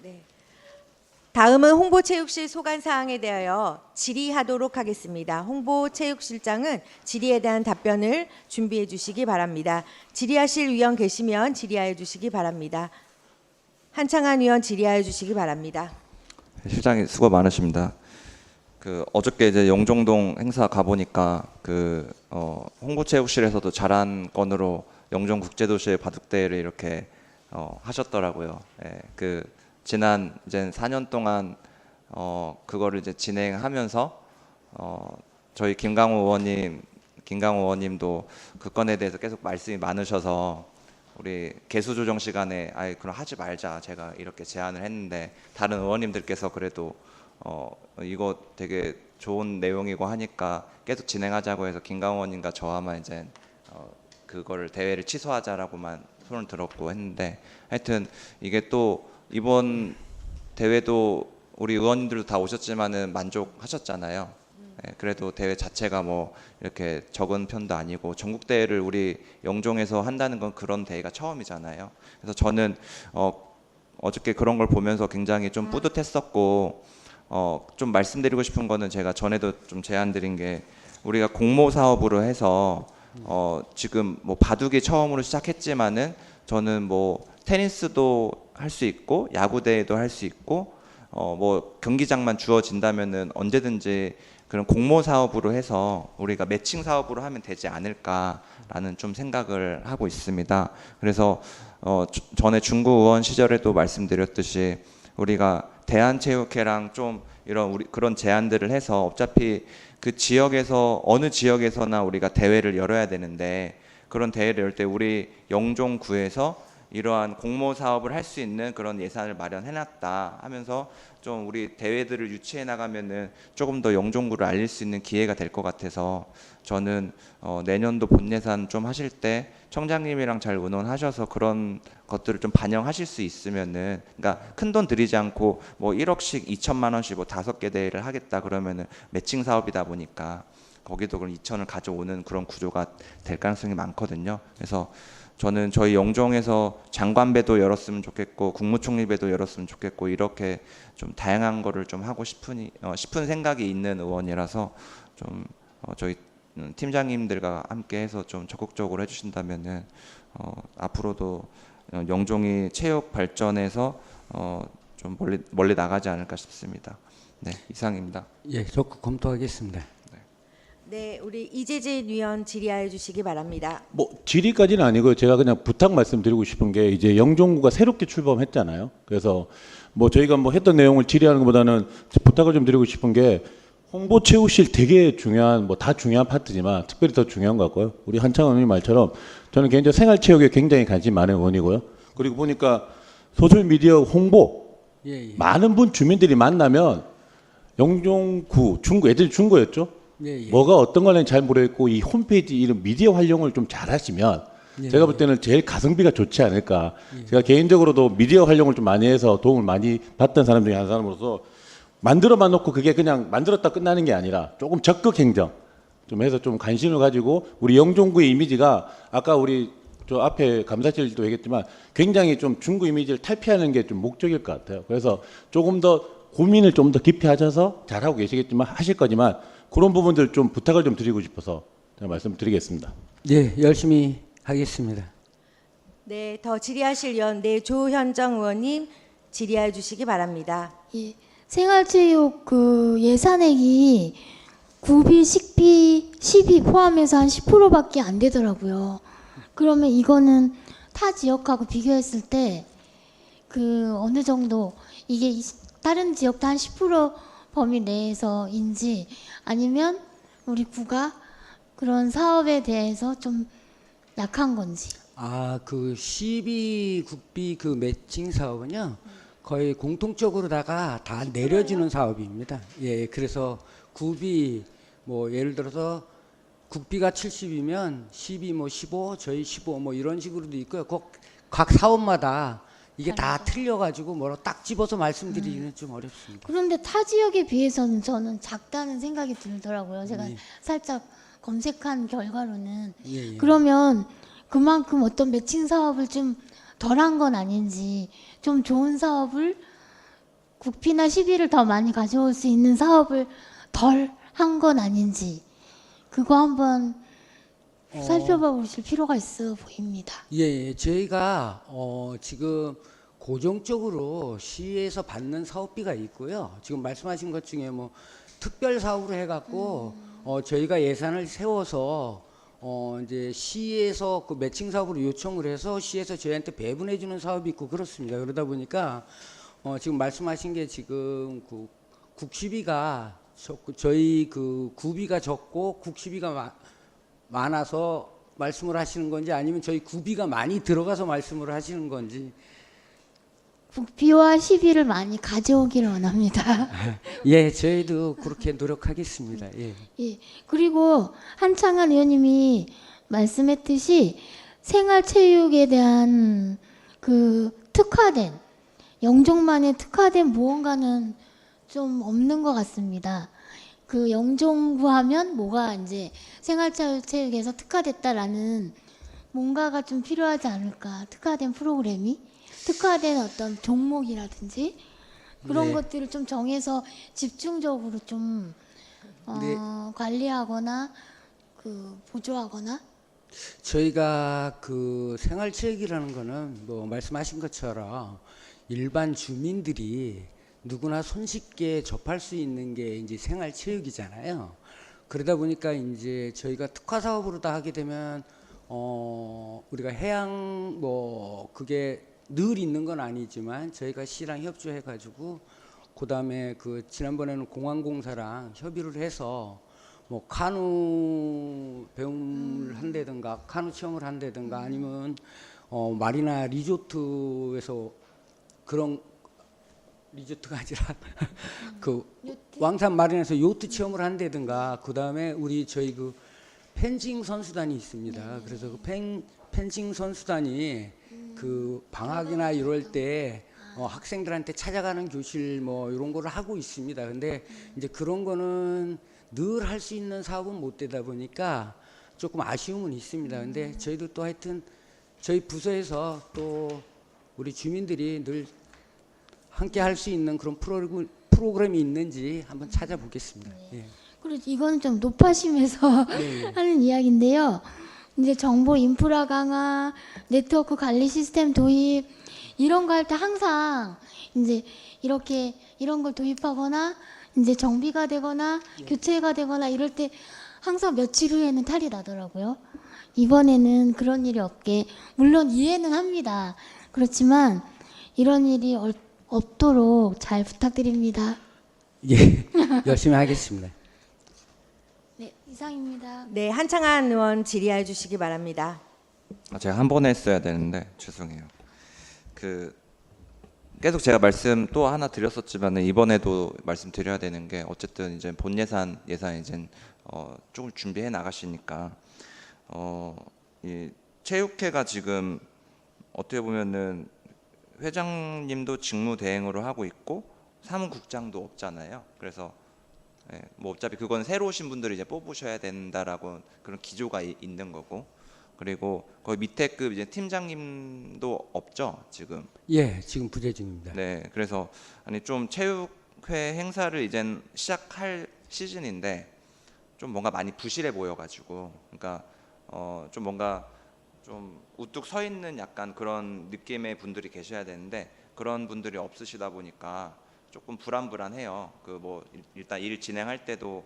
네. 다음은 홍보체육실 소관 사항에 대하여 질의하도록 하겠습니다. 홍보체육실장은 질의에 대한 답변을 준비해 주시기 바랍니다. 질의하실 위원 계시면 질의하여 주시기 바랍니다. 한창한 위원 질의하여 주시기 바랍니다. 실장님 수고 많으십니다. 그 어저께 이제 영종동 행사 가 보니까 그 홍보체육실에서도 잘한 건으로 영종국제도시의 바둑대회를 이렇게 하셨더라고요. 예, 그 지난 이제 4년 동안 그거를 이제 진행하면서 저희 김강호 의원님도 그 건에 대해서 계속 말씀이 많으셔서 우리 개수 조정 시간에 그럼 하지 말자 제가 이렇게 제안을 했는데 다른 의원님들께서 그래도 이거 되게 좋은 내용이고 하니까 계속 진행하자고 해서 김강호 의원님과 저와만 이제 그거를 대회를 취소하자라고만 손을 들었고 했는데 하여튼 이게 또 이번 대회도 우리 의원님들도 다 오셨지만은 만족하셨잖아요. 예, 그래도 대회 자체가 뭐 이렇게 적은 편도 아니고 전국 대회를 우리 영종에서 한다는 건 그런 대회가 처음이잖아요. 그래서 저는 어저께 그런 걸 보면서 굉장히 좀 뿌듯했었고 좀 말씀드리고 싶은 거는 제가 전에도 좀 제안드린 게 우리가 공모 사업으로 해서 지금 뭐 바둑이 처음으로 시작했지만은 저는 뭐 테니스도 할 수 있고 야구 대회도 할 수 있고 뭐 경기장만 주어진다면은 언제든지 그런 공모 사업으로 해서 우리가 매칭 사업으로 하면 되지 않을까라는 좀 생각을 하고 있습니다. 그래서 전에 중구 의원 시절에도 말씀드렸듯이 우리가 대한체육회랑 좀 이런 우리 그런 제안들을 해서 어차피 그 지역에서 어느 지역에서나 우리가 대회를 열어야 되는데 그런 대회를 열 때 우리 영종구에서 이러한 공모 사업을 할 수 있는 그런 예산을 마련해놨다 하면서 좀 우리 대회들을 유치해 나가면은 조금 더 영종구를 알릴 수 있는 기회가 될 것 같아서 저는 내년도 본 예산 좀 하실 때 청장님이랑 잘 의논하셔서 그런 것들을 좀 반영하실 수 있으면은 그러니까 큰 돈 들이지 않고 뭐 1억씩 2천만 원씩 뭐 5개 대회를 하겠다 그러면은 매칭 사업이다 보니까 거기도 그럼 2천을 가져오는 그런 구조가 될 가능성이 많거든요. 그래서 저는 저희 영종에서 장관배도 열었으면 좋겠고 국무총리배도 열었으면 좋겠고 이렇게 좀 다양한 거를 좀 하고 싶은 생각이 있는 의원이라서 좀 저희 팀장님들과 함께해서 좀 적극적으로 해주신다면은 앞으로도 영종이 체육 발전에서 좀 멀리 나가지 않을까 싶습니다. 네, 이상입니다. 예, 적극 검토하겠습니다. 네, 우리 이재진 위원 질의하여 주시기 바랍니다. 뭐 질의까지는 아니고요. 제가 그냥 부탁 말씀드리고 싶은 게 이제 영종구가 새롭게 출범했잖아요. 그래서 뭐 저희가 뭐 했던 내용을 질의하는 것보다는 부탁을 좀 드리고 싶은 게 홍보 체육실 되게 중요한 뭐 다 중요한 파트지만 특별히 더 중요한 것 같고요. 우리 한창원 의원님 말처럼 저는 개인적으로 생활체육에 굉장히 관심 많은 의원이고요. 그리고 보니까 소셜 미디어 홍보 많은 분 주민들이 만나면 영종구 중구 애들이 중구였죠. 뭐가 어떤 거는 잘 모르겠고 이 홈페이지 이런 미디어 활용을 좀 잘하시면 제가 볼 때는 제일 가성비가 좋지 않을까. 제가 개인적으로도 미디어 활용을 좀 많이 해서 도움을 많이 받던 사람 중에 한 사람으로서 만들어만 놓고 그게 그냥 만들었다 끝나는 게 아니라 조금 적극 행정 좀 해서 좀 관심을 가지고 우리 영종구의 이미지가 아까 우리 저 앞에 감사실도 얘기했지만 굉장히 좀 중구 이미지를 탈피하는 게 좀 목적일 것 같아요. 그래서 조금 더 고민을 좀 더 깊이 하셔서 잘하고 계시겠지만 하실 거지만 그런 부분들 좀 부탁을 좀 드리고 싶어서 제가 말씀드리겠습니다. 네, 열심히 하겠습니다. 네, 더 질의하실 위원 조현정 의원님 질의해 주시기 바랍니다. 예, 생활체육 그 예산액이 구비, 식비, 시비 포함해서 한 10%밖에 안 되더라고요. 그러면 이거는 타 지역하고 비교했을 때 그 어느 정도 이게 다른 지역도 한 10% 범위 내에서인지 아니면 우리 구가 그런 사업에 대해서 좀 약한 건지. 그 시비 국비 그 매칭 사업은요 거의 공통적으로다가 다 내려주는 사업입니다. 예, 그래서 구비 뭐 예를 들어서 국비가 70이면 시비 뭐 15, 저희 15 뭐 이런 식으로도 있고요. 각 사업마다 이게 다 틀려가지고 뭐로 딱 집어서 말씀드리기는 좀 어렵습니다. 그런데 타 지역에 비해서는 저는 작다는 생각이 들더라고요. 제가 살짝 검색한 결과로는. 그러면 그만큼 어떤 매칭 사업을 좀 덜한 건 아닌지, 좀 좋은 사업을 국비나 시비를 더 많이 가져올 수 있는 사업을 덜 한 건 아닌지 그거 한번 살펴봐 보실 필요가 있어 보입니다. 예, 저희가 지금 고정적으로 시에서 받는 사업비가 있고요. 지금 말씀하신 것 중에 뭐 특별 사업으로 해갖고 저희가 예산을 세워서 이제 시에서 그 매칭 사업으로 요청을 해서 시에서 저희한테 배분해 주는 사업이 있고 그렇습니다. 그러다 보니까 지금 말씀하신 게 지금 그 국시비가 저희 그 구비가 적고 국시비가 많아서 말씀을 하시는 건지 아니면 저희 구비가 많이 들어가서 말씀을 하시는 건지. 국비와 시비를 많이 가져오기를 원합니다. 예, 저희도 그렇게 노력하겠습니다. 예. 예. 그리고 한창한 의원님이 말씀했듯이 생활체육에 대한 그 특화된 영종만의 특화된 무언가는 좀 없는 것 같습니다. 그 영종부 하면 뭐가 이제 생활체육에서 특화됐다라는 뭔가가 좀 필요하지 않을까. 특화된 프로그램이 특화된 어떤 종목이라든지 그런 네. 것들을 좀 정해서 집중적으로 좀 네. 관리하거나 그 보조하거나. 저희가 그 생활체육이라는 거는 뭐 말씀하신 것처럼 일반 주민들이 누구나 손쉽게 접할 수 있는 게 이제 생활체육이잖아요. 그러다 보니까 이제 저희가 특화 사업으로 다 하게 되면 우리가 해양 뭐 그게 늘 있는 건 아니지만 저희가 시랑 협조해 가지고 그다음에 그 지난번에는 공항공사랑 협의를 해서 뭐 카누 배움을 한다든가 카누 체험을 한다든가 아니면 마리나 리조트에서 그런 리조트가 아니라 그 왕산 마린에서 요트 체험을 한다든가 그다음에 우리 저희 그 펜싱 선수단이 있습니다. 그래서 그 펜싱 선수단이 그 방학이나 이럴 때 학생들한테 찾아가는 교실 뭐 이런 거를 하고 있습니다. 근데 이제 그런 거는 늘 할 수 있는 사업은 못 되다 보니까 조금 아쉬움은 있습니다. 근데 저희도 또 하여튼 저희 부서에서 또 우리 주민들이 늘 함께 할 수 있는 그런 프로그램이 있는지 한번 찾아보겠습니다. 예. 그리고 이건 좀 높아심에서 네. 하는 이야기인데요. 이제 정보 인프라 강화, 네트워크 관리 시스템 도입 이런 거 할 때 항상 이제 이렇게 이런 걸 도입하거나 이제 정비가 되거나 교체가 되거나 이럴 때 항상 며칠 후에는 탈이 나더라고요. 이번에는 그런 일이 없게 물론 이해는 합니다. 그렇지만 이런 일이 없도록 잘 부탁드립니다. 예, 열심히 하겠습니다. 네, 이상입니다. 네, 한창한 의원 질의해 주시기 바랍니다. 제가 한 번에 했어야 되는데 죄송해요. 계속 제가 말씀 또 하나 드렸었지만 이번에도 말씀드려야 되는 게 어쨌든 이제 본 예산 이제 조금 준비해 나가시니까 이 체육회가 지금 어떻게 보면은 회장님도 직무 대행으로 하고 있고 사무국장도 없잖아요. 그래서 뭐 어차피 그건 새로 오신 분들이 이제 뽑으셔야 된다라고 그런 기조가 있는 거고, 그리고 거기 밑에 급 이제 팀장님도 없죠 지금. 예, 지금 부재 중입니다. 네, 그래서 아니 좀 체육회 행사를 이젠 시작할 시즌인데 좀 뭔가 많이 부실해 보여가지고, 그러니까 좀 뭔가 좀 우뚝 서 있는 약간 그런 느낌의 분들이 계셔야 되는데 그런 분들이 없으시다 보니까 조금 불안해요. 그 뭐 일단 일 진행할 때도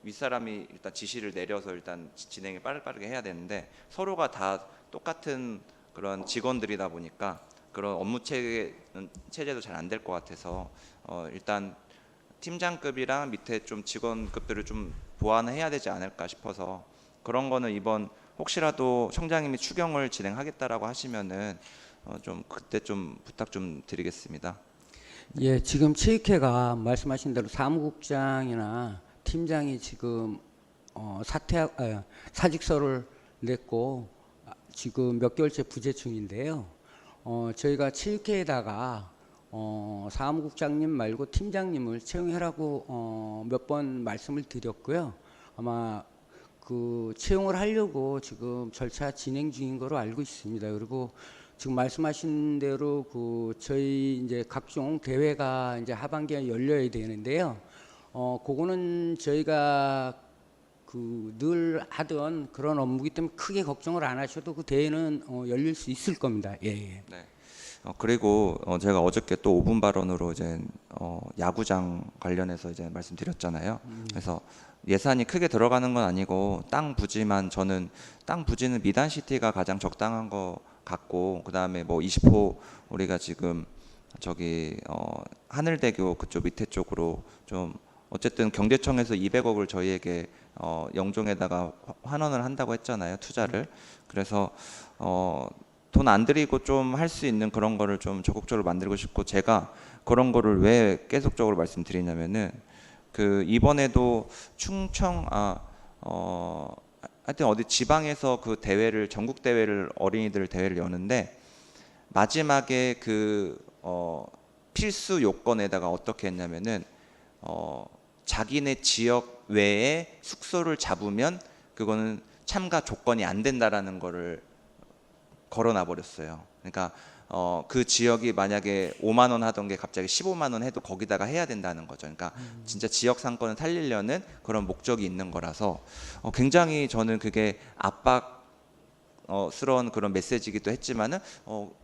윗사람이 일단 지시를 내려서 일단 진행을 빠르게 해야 되는데 서로가 다 똑같은 그런 직원들이다 보니까 그런 업무 체제도 잘 안 될 것 같아서 일단 팀장급이랑 밑에 좀 직원급들을 좀 보완해야 되지 않을까 싶어서 그런 거는 이번 혹시라도 청장님이 추경을 진행하겠다라고 하시면은 좀 그때 좀 부탁 좀 드리겠습니다. 예, 지금 체육회가 말씀하신 대로 사무국장이나 팀장이 지금 사직서를 냈고 지금 몇 개월째 부재 중인데요. 저희가 체육회에다가 사무국장님 말고 팀장님을 채용하라고 몇 번 말씀을 드렸고요. 아마 그 채용을 하려고 지금 절차 진행 중인 거로 알고 있습니다. 그리고 지금 말씀하신 대로 그 저희 이제 각종 대회가 이제 하반기에 열려야 되는데요. 그거는 저희가 그 늘 하던 그런 업무기 때문에 크게 걱정을 안 하셔도 그 대회는 열릴 수 있을 겁니다. 예. 예. 네. 그리고 제가 어저께 또 5분 발언으로 이제 야구장 관련해서 이제 말씀드렸잖아요. 그래서 예산이 크게 들어가는 건 아니고 땅 부지만 저는 땅 부지는 미단시티가 가장 적당한 거 같고, 그 다음에 뭐 20호 우리가 지금 저기 하늘대교 그쪽 밑에 쪽으로 좀 어쨌든 경제청에서 200억을 저희에게 영종에다가 환원을 한다고 했잖아요, 투자를. 그래서 돈 안 들이고 좀 할 수 있는 그런 거를 좀 적극적으로 만들고 싶고, 제가 그런 거를 왜 계속적으로 말씀드리냐면은 그 이번에도 충청 하여튼 어디 지방에서 그 대회를 전국 대회를 어린이들 대회를 여는데 마지막에 그 필수 요건에다가 어떻게 했냐면은 자기네 지역 외에 숙소를 잡으면 그거는 참가 조건이 안 된다라는 거를 걸어놔 버렸어요. 그러니까 그 지역이 만약에 5만 원 하던 게 갑자기 15만 원 해도 거기다가 해야 된다는 거죠. 그러니까 진짜 지역 상권을 살리려는 그런 목적이 있는 거라서 굉장히 저는 그게 압박스러운 그런 메시지이기도 했지만은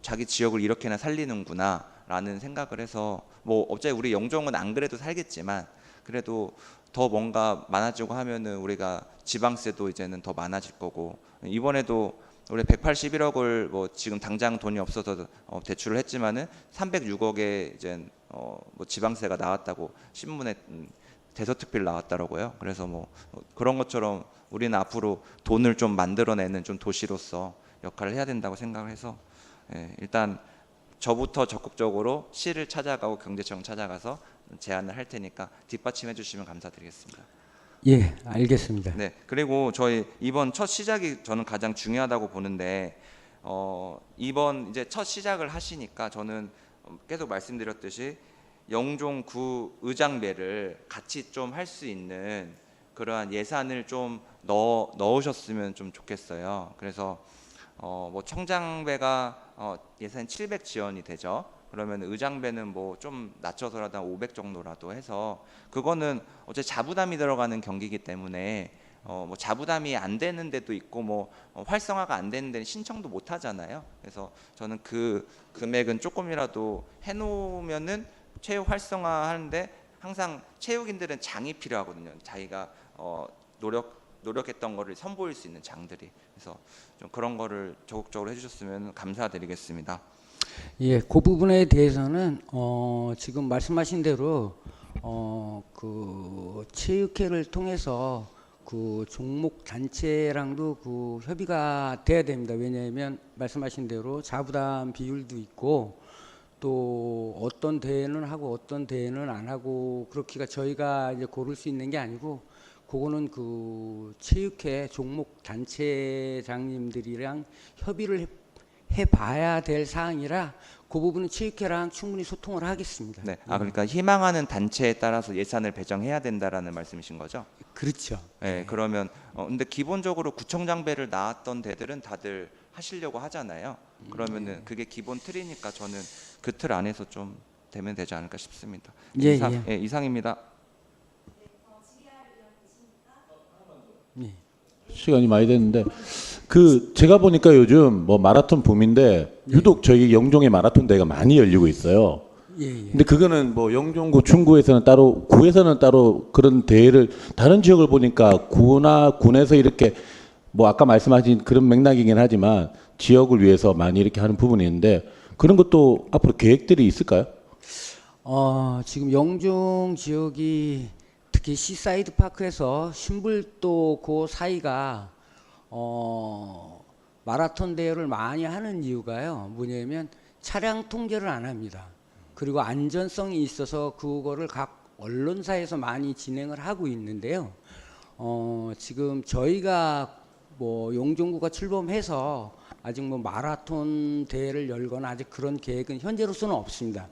자기 지역을 이렇게나 살리는구나라는 생각을 해서 뭐 어차피 우리 영종은 안 그래도 살겠지만 그래도 더 뭔가 많아지고 하면은 우리가 지방세도 이제는 더 많아질 거고 이번에도 우리 181억을 뭐 지금 당장 돈이 없어서 대출을 했지만은 306억에 이제 뭐 지방세가 나왔다고 신문에 대서특필 나왔더라고요. 그래서 뭐 그런 것처럼 우리는 앞으로 돈을 좀 만들어내는 좀 도시로서 역할을 해야 된다고 생각을 해서 일단 저부터 적극적으로 시를 찾아가고 경제청 찾아가서 제안을 할 테니까 뒷받침해 주시면 감사드리겠습니다. 예, 알겠습니다. 네, 그리고 저희 이번 첫 시작이 저는 가장 중요하다고 보는데 이번 이제 첫 시작을 하시니까 저는 계속 말씀드렸듯이 영종구 의장배를 같이 좀 할 수 있는 그러한 예산을 좀 넣으셨으면 좀 좋겠어요. 그래서 뭐 청장배가 예산이 700 지원이 되죠. 그러면 의장배는 뭐 좀 낮춰서라도 한 500 정도라도 해서 그거는 어째 자부담이 들어가는 경기이기 때문에 뭐 자부담이 안 되는 데도 있고 뭐 활성화가 안 되는 데는 신청도 못 하잖아요. 그래서 저는 그 금액은 조금이라도 해놓으면은 체육 활성화하는데 항상 체육인들은 장이 필요하거든요. 자기가 노력했던 거를 선보일 수 있는 장들이. 그래서 좀 그런 거를 적극적으로 해주셨으면 감사드리겠습니다. 예, 그 부분에 대해서는 지금 말씀하신 대로 그 체육회를 통해서 그 종목 단체랑도 그 협의가 돼야 됩니다. 왜냐하면 말씀하신 대로 자부담 비율도 있고 또 어떤 대회는 하고 어떤 대회는 안 하고 그렇기가 저희가 이제 고를 수 있는 게 아니고 그거는 그 체육회 종목 단체장님들이랑 협의를 해봐야 될 사항이라 그 부분은 체육회랑 충분히 소통을 하겠습니다. 네, 그러니까 희망하는 단체에 따라서 예산을 배정해야 된다라는 말씀이신 거죠? 그렇죠. 네, 그러면 근데 기본적으로 구청장배를 나왔던 데들은 다들 하시려고 하잖아요. 그러면은 그게 기본 틀이니까 저는 그 틀 안에서 좀 되면 되지 않을까 싶습니다. 예, 이상입니다. 시간이 많이 됐는데 제가 보니까 요즘 뭐 마라톤 붐인데 유독 저희 영종에 마라톤 대회가 많이 열리고 있어요. 근데 그거는 뭐 영종구 중구에서는 따로 구에서는 따로 그런 대회를 다른 지역을 보니까 구나 군에서 이렇게 뭐 아까 말씀하신 그런 맥락이긴 하지만 지역을 위해서 많이 이렇게 하는 부분이 있는데 그런 것도 앞으로 계획들이 있을까요? 지금 영종 지역이 특히 시사이드 파크에서 신불도 그 사이가 마라톤 대회를 많이 하는 이유가요. 뭐냐면 차량 통제를 안 합니다. 그리고 안전성이 있어서 그거를 각 언론사에서 많이 진행을 하고 있는데요. 지금 저희가 뭐 용종구가 출범해서 아직 뭐 마라톤 대회를 열거나 아직 그런 계획은 현재로서는 없습니다.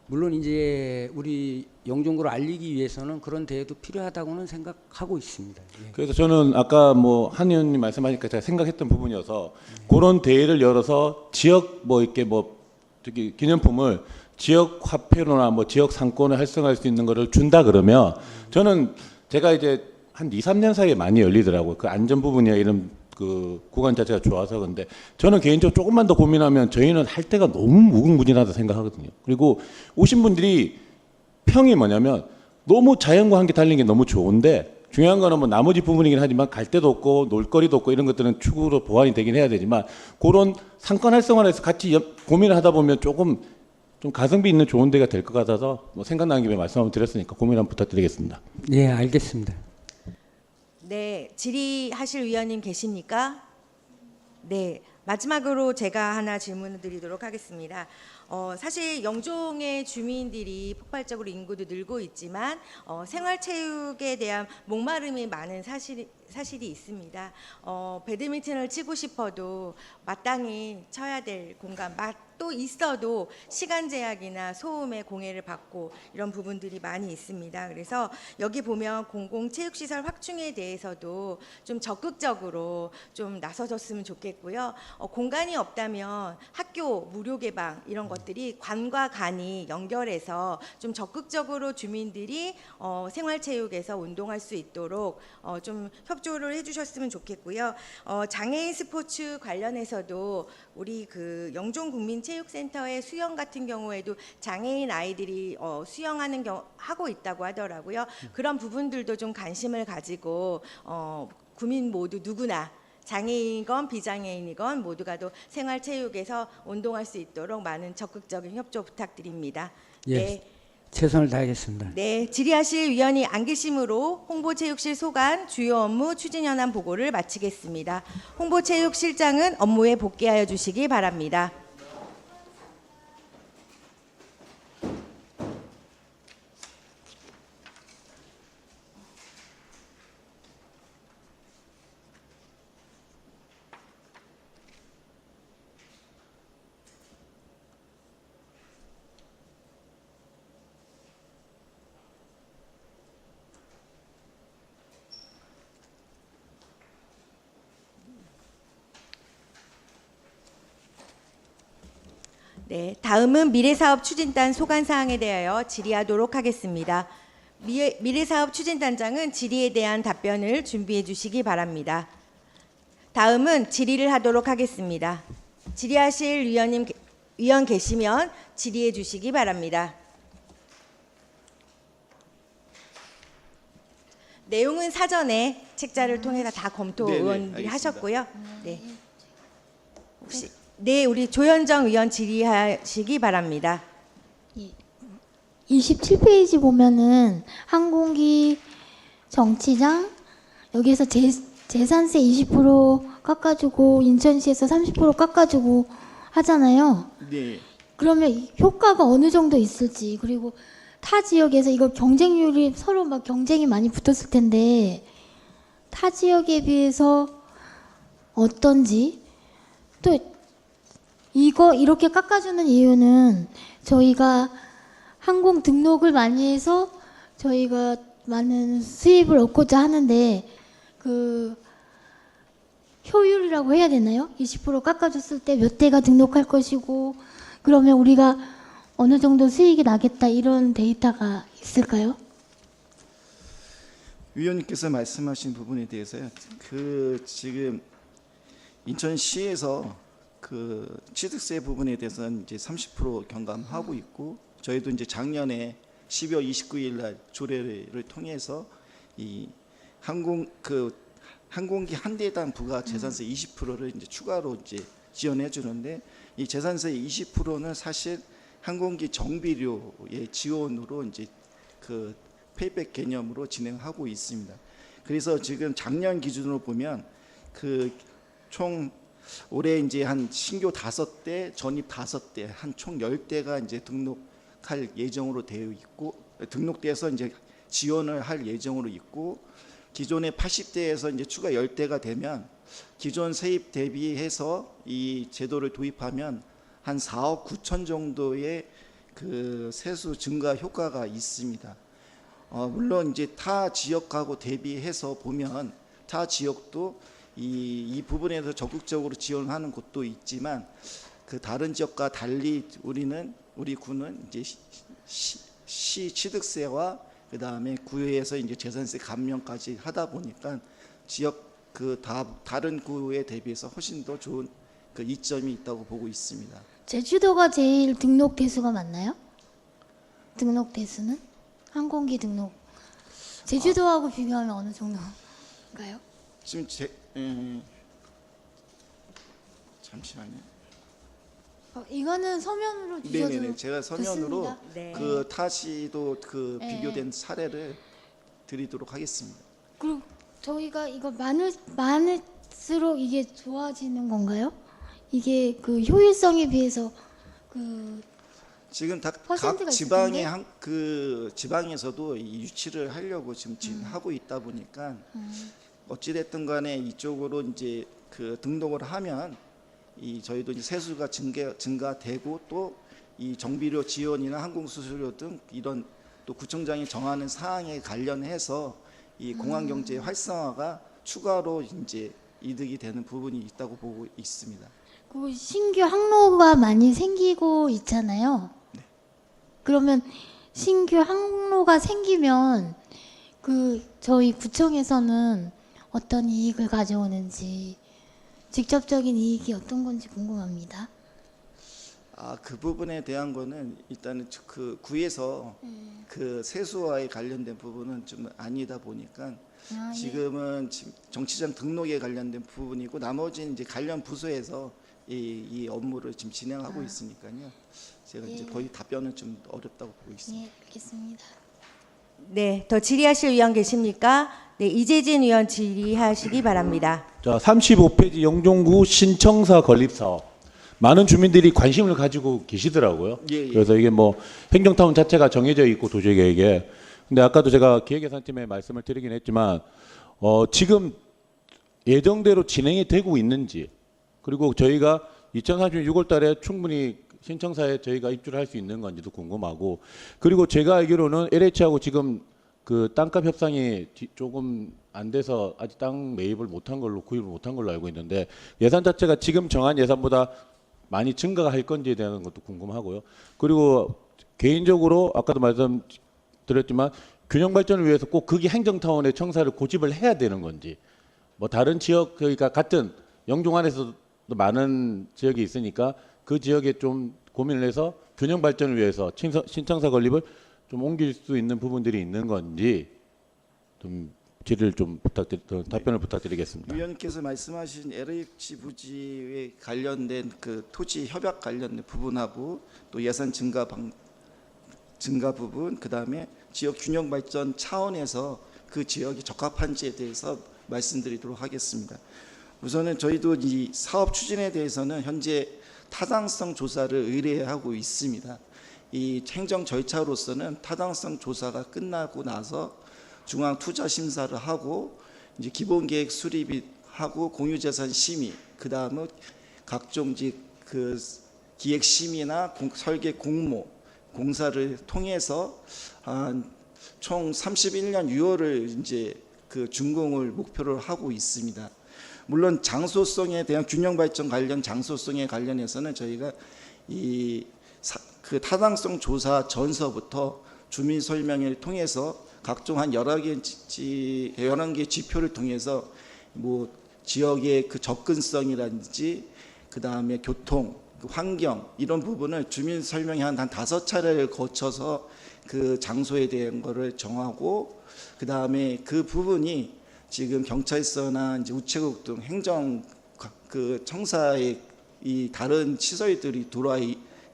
물론 이제 우리 영종구를 알리기 위해서는 그런 대회도 필요하다고는 생각하고 있습니다. 예. 그래서 저는 아까 뭐 한 의원님 말씀하니까 제가 생각했던 부분이어서 그런 대회를 열어서 지역 뭐 이렇게 뭐 저기 기념품을 지역 화폐로나 뭐 지역 상권을 활성화할 수 있는 거를 준다 그러면 저는 제가 이제 한 2, 3년 사이에 많이 열리더라고요. 그 안전 부분이나 이런 그 구간 자체가 좋아서. 근데 저는 개인적으로 조금만 더 고민하면 저희는 할 때가 너무 무궁무진하다 생각하거든요. 그리고 오신 분들이 평이 뭐냐면 너무 자연과 함께 달리는 게 너무 좋은데 중요한 거는 뭐 나머지 부분이긴 하지만 갈 데도 없고 놀거리도 없고 이런 것들은 추후로 보완이 되긴 해야 되지만 그런 상권 활성화에서 같이 고민을 하다 보면 조금 좀 가성비 있는 좋은 데가 될 것 같아서 뭐 생각나는 김에 말씀 한번 드렸으니까 고민 한번 부탁드리겠습니다. 네, 알겠습니다. 네, 질의하실 위원님 계십니까? 네, 마지막으로 제가 하나 질문을 드리도록 하겠습니다. 사실 영종의 주민들이 폭발적으로 인구도 늘고 있지만 생활체육에 대한 목마름이 많은 사실이 있습니다. 배드민턴을 치고 싶어도 마땅히 쳐야 될 공간, 또 있어도 시간 제약이나 소음의 공해를 받고 이런 부분들이 많이 있습니다. 그래서 여기 보면 공공체육시설 확충에 대해서도 좀 적극적으로 좀 나서줬으면 좋겠고요. 공간이 없다면 학교 무료 개방 이런 것들이 관과 간이 연결해서 좀 적극적으로 주민들이 생활체육에서 운동할 수 있도록 좀 협조를 해주셨으면 좋겠고요. 장애인 스포츠 관련해서도 우리 그 영종국민체육센터의 수영 같은 경우에도 장애인 아이들이 수영하는 하고 있다고 하더라고요. 그런 부분들도 좀 관심을 가지고 국민 모두 누구나 장애인이건 비장애인이건 모두가 또 생활체육에서 운동할 수 있도록 많은 적극적인 협조 부탁드립니다. 예, 네. 최선을 다하겠습니다. 네, 질의하실 위원이 안 계시므로 홍보체육실 소관 주요 업무 추진 현안 보고를 마치겠습니다. 홍보체육실장은 업무에 복귀하여 주시기 바랍니다. 네, 다음은 미래사업 추진단 소관 사항에 대하여 질의하도록 하겠습니다. 미래사업 추진단장은 질의에 대한 답변을 준비해 주시기 바랍니다. 다음은 질의를 하도록 하겠습니다. 질의하실 위원 계시면 질의해 주시기 바랍니다. 내용은 사전에 책자를 통해서 다 검토 의원들이 하셨고요. 네. 혹시 네, 우리 조현정 의원 질의하시기 바랍니다. 27페이지 보면은 항공기 정치장 여기에서 재산세 20% 깎아주고 인천시에서 30% 깎아주고 하잖아요. 네. 그러면 효과가 어느 정도 있을지, 그리고 타 지역에서 이거 경쟁률이 서로 막 경쟁이 많이 붙었을 텐데 타 지역에 비해서 어떤지, 또 이거 이렇게 깎아주는 이유는 저희가 항공 등록을 많이 해서 저희가 많은 수입을 얻고자 하는데 그 효율이라고 해야 되나요? 20% 깎아줬을 때 몇 대가 등록할 것이고 그러면 우리가 어느 정도 수익이 나겠다 이런 데이터가 있을까요? 위원님께서 말씀하신 부분에 대해서요. 지금 인천시에서 그 취득세 부분에 대해서는 이제 30% 경감하고 있고 저희도 이제 작년에 12월 29일 날 조례를 통해서 이 항공기 한 대당 부가 재산세 20%를 이제 추가로 이제 지원해 주는데 이 재산세 20%는 사실 항공기 정비료의 지원으로 이제 그 페이백 개념으로 진행하고 있습니다. 그래서 지금 작년 기준으로 보면 그 총 올해 이제 한 신규 5대, 전입 5대, 한 총 10대가 이제 등록할 예정으로 되어 있고 등록돼서 이제 지원을 할 예정으로 있고 기존의 80대에서 이제 추가 10대가 되면 기존 세입 대비해서 이 제도를 도입하면 한 4억 9천 정도의 그 세수 증가 효과가 있습니다. 물론 이제 타 지역하고 대비해서 보면 타 지역도 이 부분에서 적극적으로 지원하는 곳도 있지만 그 다른 지역과 달리 우리 구는 이제 시 취득세와 그 다음에 구에서 이제 재산세 감면까지 하다 보니까 지역 다른 구에 대비해서 훨씬 더 좋은 그 이점이 있다고 보고 있습니다. 제주도가 제일 등록 대수가 많나요? 등록 대수는? 항공기 등록. 제주도하고 비교하면 어느 정도인가요? 지금 잠시만요. 이거는 서면으로 주셔도 네네네. 제가 서면으로 좋습니다. 네. 그 타시도 그 네. 비교된 사례를 드리도록 하겠습니다. 그리고 저희가 이거 많을수록 이게 좋아지는 건가요? 이게 그 효율성에 비해서 그 지금 퍼센트가 각 지방의 있을 그 지방에서도 이 유치를 하려고 지금 하고 있다 보니까 어찌 됐든 간에 이쪽으로 이제 그 등록을 하면 이 저희도 이제 세수가 증가되고 또 이 정비료 지원이나 항공수수료 등 이런 또 구청장이 정하는 사항에 관련해서 이 공항 경제의 활성화가 추가로 이제 이득이 되는 부분이 있다고 보고 있습니다. 그 신규 항로가 많이 생기고 있잖아요. 그러면 신규 항로가 생기면 그 저희 구청에서는 어떤 이익을 가져오는지 직접적인 이익이 어떤 건지 궁금합니다. 그 부분에 대한 거는 일단은 그 구에서 그 세수와에 관련된 부분은 좀 아니다 보니까 예. 지금은 정치장 등록에 관련된 부분이고 나머지는 이제 관련 부서에서 이 업무를 지금 진행하고 있으니까요. 제가 이제 거의 답변은 좀 어렵다고 보고 있습니다. 예, 알겠습니다. 네, 더 질의하실 의원 계십니까? 네, 이재진 의원 질의하시기 바랍니다. 자, 35페이지 영종구 신청사 건립사업. 많은 주민들이 관심을 가지고 계시더라고요. 예. 그래서 이게 뭐 행정타운 자체가 정해져 있고 도시계획에. 근데 아까도 제가 기획예산팀에 말씀을 드리긴 했지만 지금 예정대로 진행이 되고 있는지, 그리고 저희가 2030년 6월 달에 충분히 신청사에 저희가 입주를 할 수 있는 건지도 궁금하고, 그리고 제가 알기로는 LH하고 지금 그 땅값 협상이 조금 안 돼서 아직 땅 매입을 못한 걸로, 구입을 못한 걸로 알고 있는데, 예산 자체가 지금 정한 예산보다 많이 증가가 할 건지에 대한 것도 궁금하고요. 그리고 개인적으로 아까도 말씀드렸지만 균형 발전을 위해서 꼭 거기 행정타운의 청사를 고집을 해야 되는 건지, 뭐 다른 지역, 그러니까 같은 영종 안에서도 많은 지역이 있으니까 그 지역에 좀 고민을 해서 균형 발전을 위해서 신청사 건립을 좀 옮길 수 있는 부분들이 있는 건지 좀 질의를 좀 답변을 부탁드리겠습니다. 위원님께서 말씀하신 LH 부지에 관련된 그 토지 협약 관련된 부분하고 또 예산 증가 부분, 그다음에 지역 균형 발전 차원에서 그 지역이 적합한지에 대해서 말씀드리도록 하겠습니다. 우선은 저희도 이 사업 추진에 대해서는 현재 타당성 조사를 의뢰하고 있습니다. 이 행정 절차로서는 타당성 조사가 끝나고 나서 중앙 투자 심사를 하고 이제 기본 계획 수립이 하고 공유재산 심의, 그다음에 각종 그 기획 심의나 설계 공모 공사를 통해서 총 31년 6월을 이제 그 준공을 목표로 하고 있습니다. 물론 장소성에 대한 균형 발전 관련 장소성에 관련해서는 저희가 그 타당성 조사 전서부터 주민 설명회를 통해서 각종 한 여러 개 지표를 통해서 뭐 지역의 그 접근성이라든지 그다음에 교통, 환경 이런 부분을 주민 설명회 한 5차례를 거쳐서 그 장소에 대한 거를 정하고, 그다음에 그 부분이 지금 경찰서나 이제 우체국 등 행정 그 청사의 이 다른 시설들이 들어와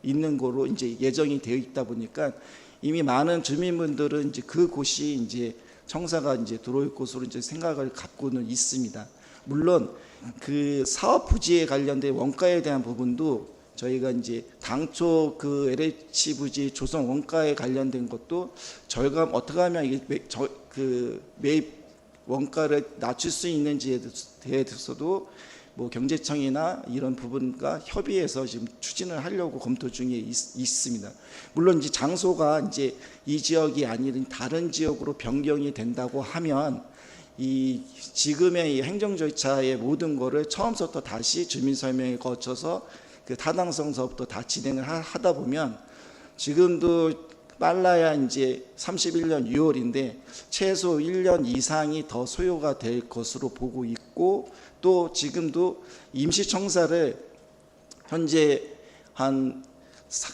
있는 거로 이제 예정이 되어 있다 보니까 이미 많은 주민분들은 이제 그곳이 이제 청사가 이제 들어올 곳으로 이제 생각을 갖고는 있습니다. 물론 그 사업 부지에 관련된 원가에 대한 부분도 저희가 이제 당초 그 LH 부지 조성 원가에 관련된 것도 절감 어떻게 하면 이게 그 매입 원가를 낮출 수 있는지에 대해서도 뭐 경제청이나 이런 부분과 협의해서 지금 추진을 하려고 검토 중에 있습니다. 물론 이제 장소가 이제 이 지역이 아닌 다른 지역으로 변경이 된다고 하면 이 지금의 이 행정 절차의 모든 거를 처음부터 다시 주민 설명에 거쳐서 그 타당성서부터 다 진행을 하다 보면 지금도 빨라야 이제 31년 6월인데 최소 1년 이상이 더 소요가 될 것으로 보고 있고, 또 지금도 임시청사를 현재 한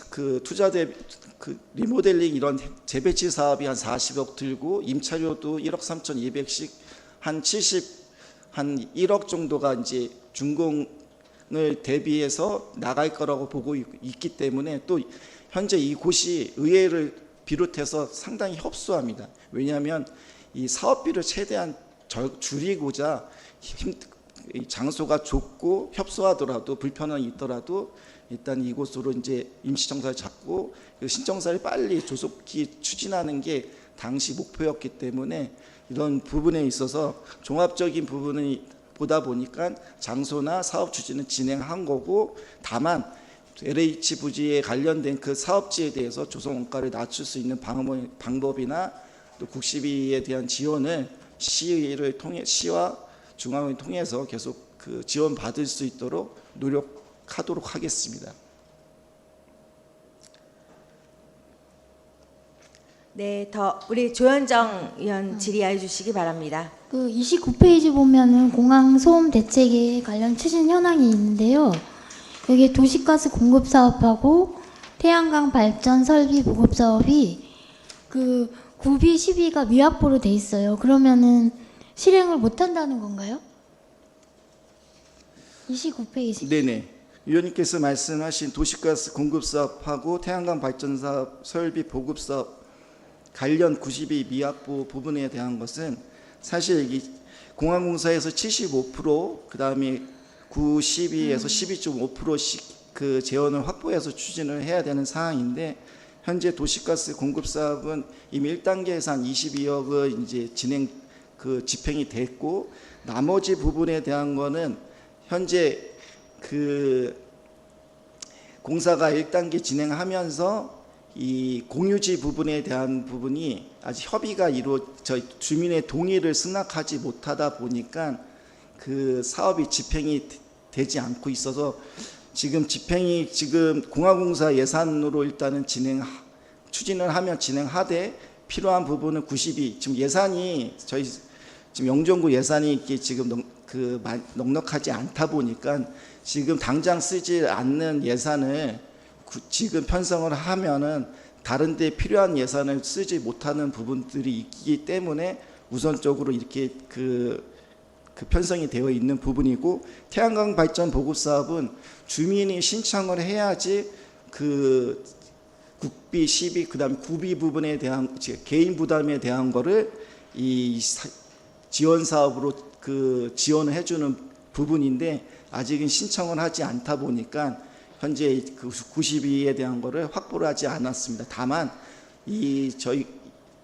그 투자대 그 리모델링 이런 재배치 사업이 한 40억 들고 임차료도 1억 3,200씩 한 1억 정도가 이제 준공을 대비해서 나갈 거라고 보고 있기 때문에 또 현재 이곳이 의회를 비롯해서 상당히 협소합니다. 왜냐하면 이 사업비를 최대한 줄이고자 이 장소가 좁고 협소하더라도 불편함이 있더라도 일단 이곳으로 이제 임시청사를 잡고 그 신청사를 빨리 조속히 추진하는 게 당시 목표였기 때문에 이런 부분에 있어서 종합적인 부분이 보다 보니까 장소나 사업 추진은 진행한 거고, 다만 LH 부지에 관련된 그 사업지에 대해서 조성 원가를 낮출 수 있는 방법이나 또 국시비에 대한 지원을 시의를 통해 시와 중앙을 통해서 계속 그 지원 받을 수 있도록 노력하도록 하겠습니다. 네, 더 우리 조현정 의원 질의해 주시기 바랍니다. 그 29페이지 보면은 공항 소음 대책에 관련 추진 현황이 있는데요. 여기 도시가스 공급 사업하고 태양광 발전 설비 보급 사업이 그 9비 12가 미확보로 돼 있어요. 그러면은 실행을 못 한다는 건가요? 29페이지. 네네. 위원님께서 말씀하신 도시가스 공급 사업하고 태양광 발전 사업 설비 보급 사업 관련 92 미확보 부분에 대한 것은 사실 이 공항공사에서 75%, 그다음에 92에서 12.5%씩 그 재원을 확보해서 추진을 해야 되는 사항인데, 현재 도시가스 공급 사업은 이미 1단계에서 한 22억을 이제 집행이 됐고, 나머지 부분에 대한 거는 현재 그 공사가 1단계 진행하면서 이 공유지 부분에 대한 부분이 아직 협의가 주민의 동의를 승낙하지 못하다 보니까 그 사업이 집행이 되지 않고 있어서 지금 공항공사 예산으로 일단은 추진을 하면 진행하되, 필요한 부분은 92, 지금 예산이 저희 지금 영종구 예산이 이렇게 지금 넉넉하지 않다 보니까 지금 당장 쓰지 않는 예산을 지금 편성을 하면은 다른 데 필요한 예산을 쓰지 못하는 부분들이 있기 때문에 우선적으로 이렇게 그 편성이 되어 있는 부분이고, 태양광 발전 보급 사업은 주민이 신청을 해야지 그 국비, 시비, 그다음에 구비 부분에 대한 개인 부담에 대한 거를 이 지원 사업으로 그 지원을 해주는 부분인데, 아직은 신청을 하지 않다 보니까 현재 그 92에 대한 거를 확보를 하지 않았습니다. 다만 저희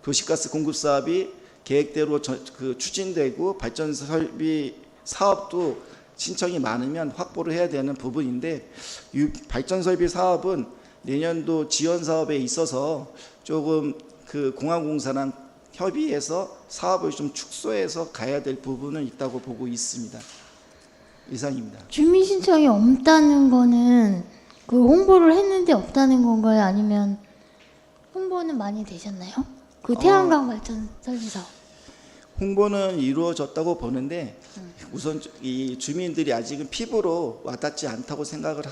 도시가스 공급 사업이 계획대로 추진되고 발전 설비 사업도 신청이 많으면 확보를 해야 되는 부분인데, 발전 설비 사업은 내년도 지원 사업에 있어서 조금 그 공항공사랑 협의해서 사업을 좀 축소해서 가야 될 부분은 있다고 보고 있습니다. 이상입니다. 주민 신청이 없다는 거는 그 홍보를 했는데 없다는 건가요? 아니면 홍보는 많이 되셨나요? 그 태양광 발전 설비 사업. 홍보는 이루어졌다고 보는데, 우선 이 주민들이 아직은 피부로 와닿지 않다고 생각을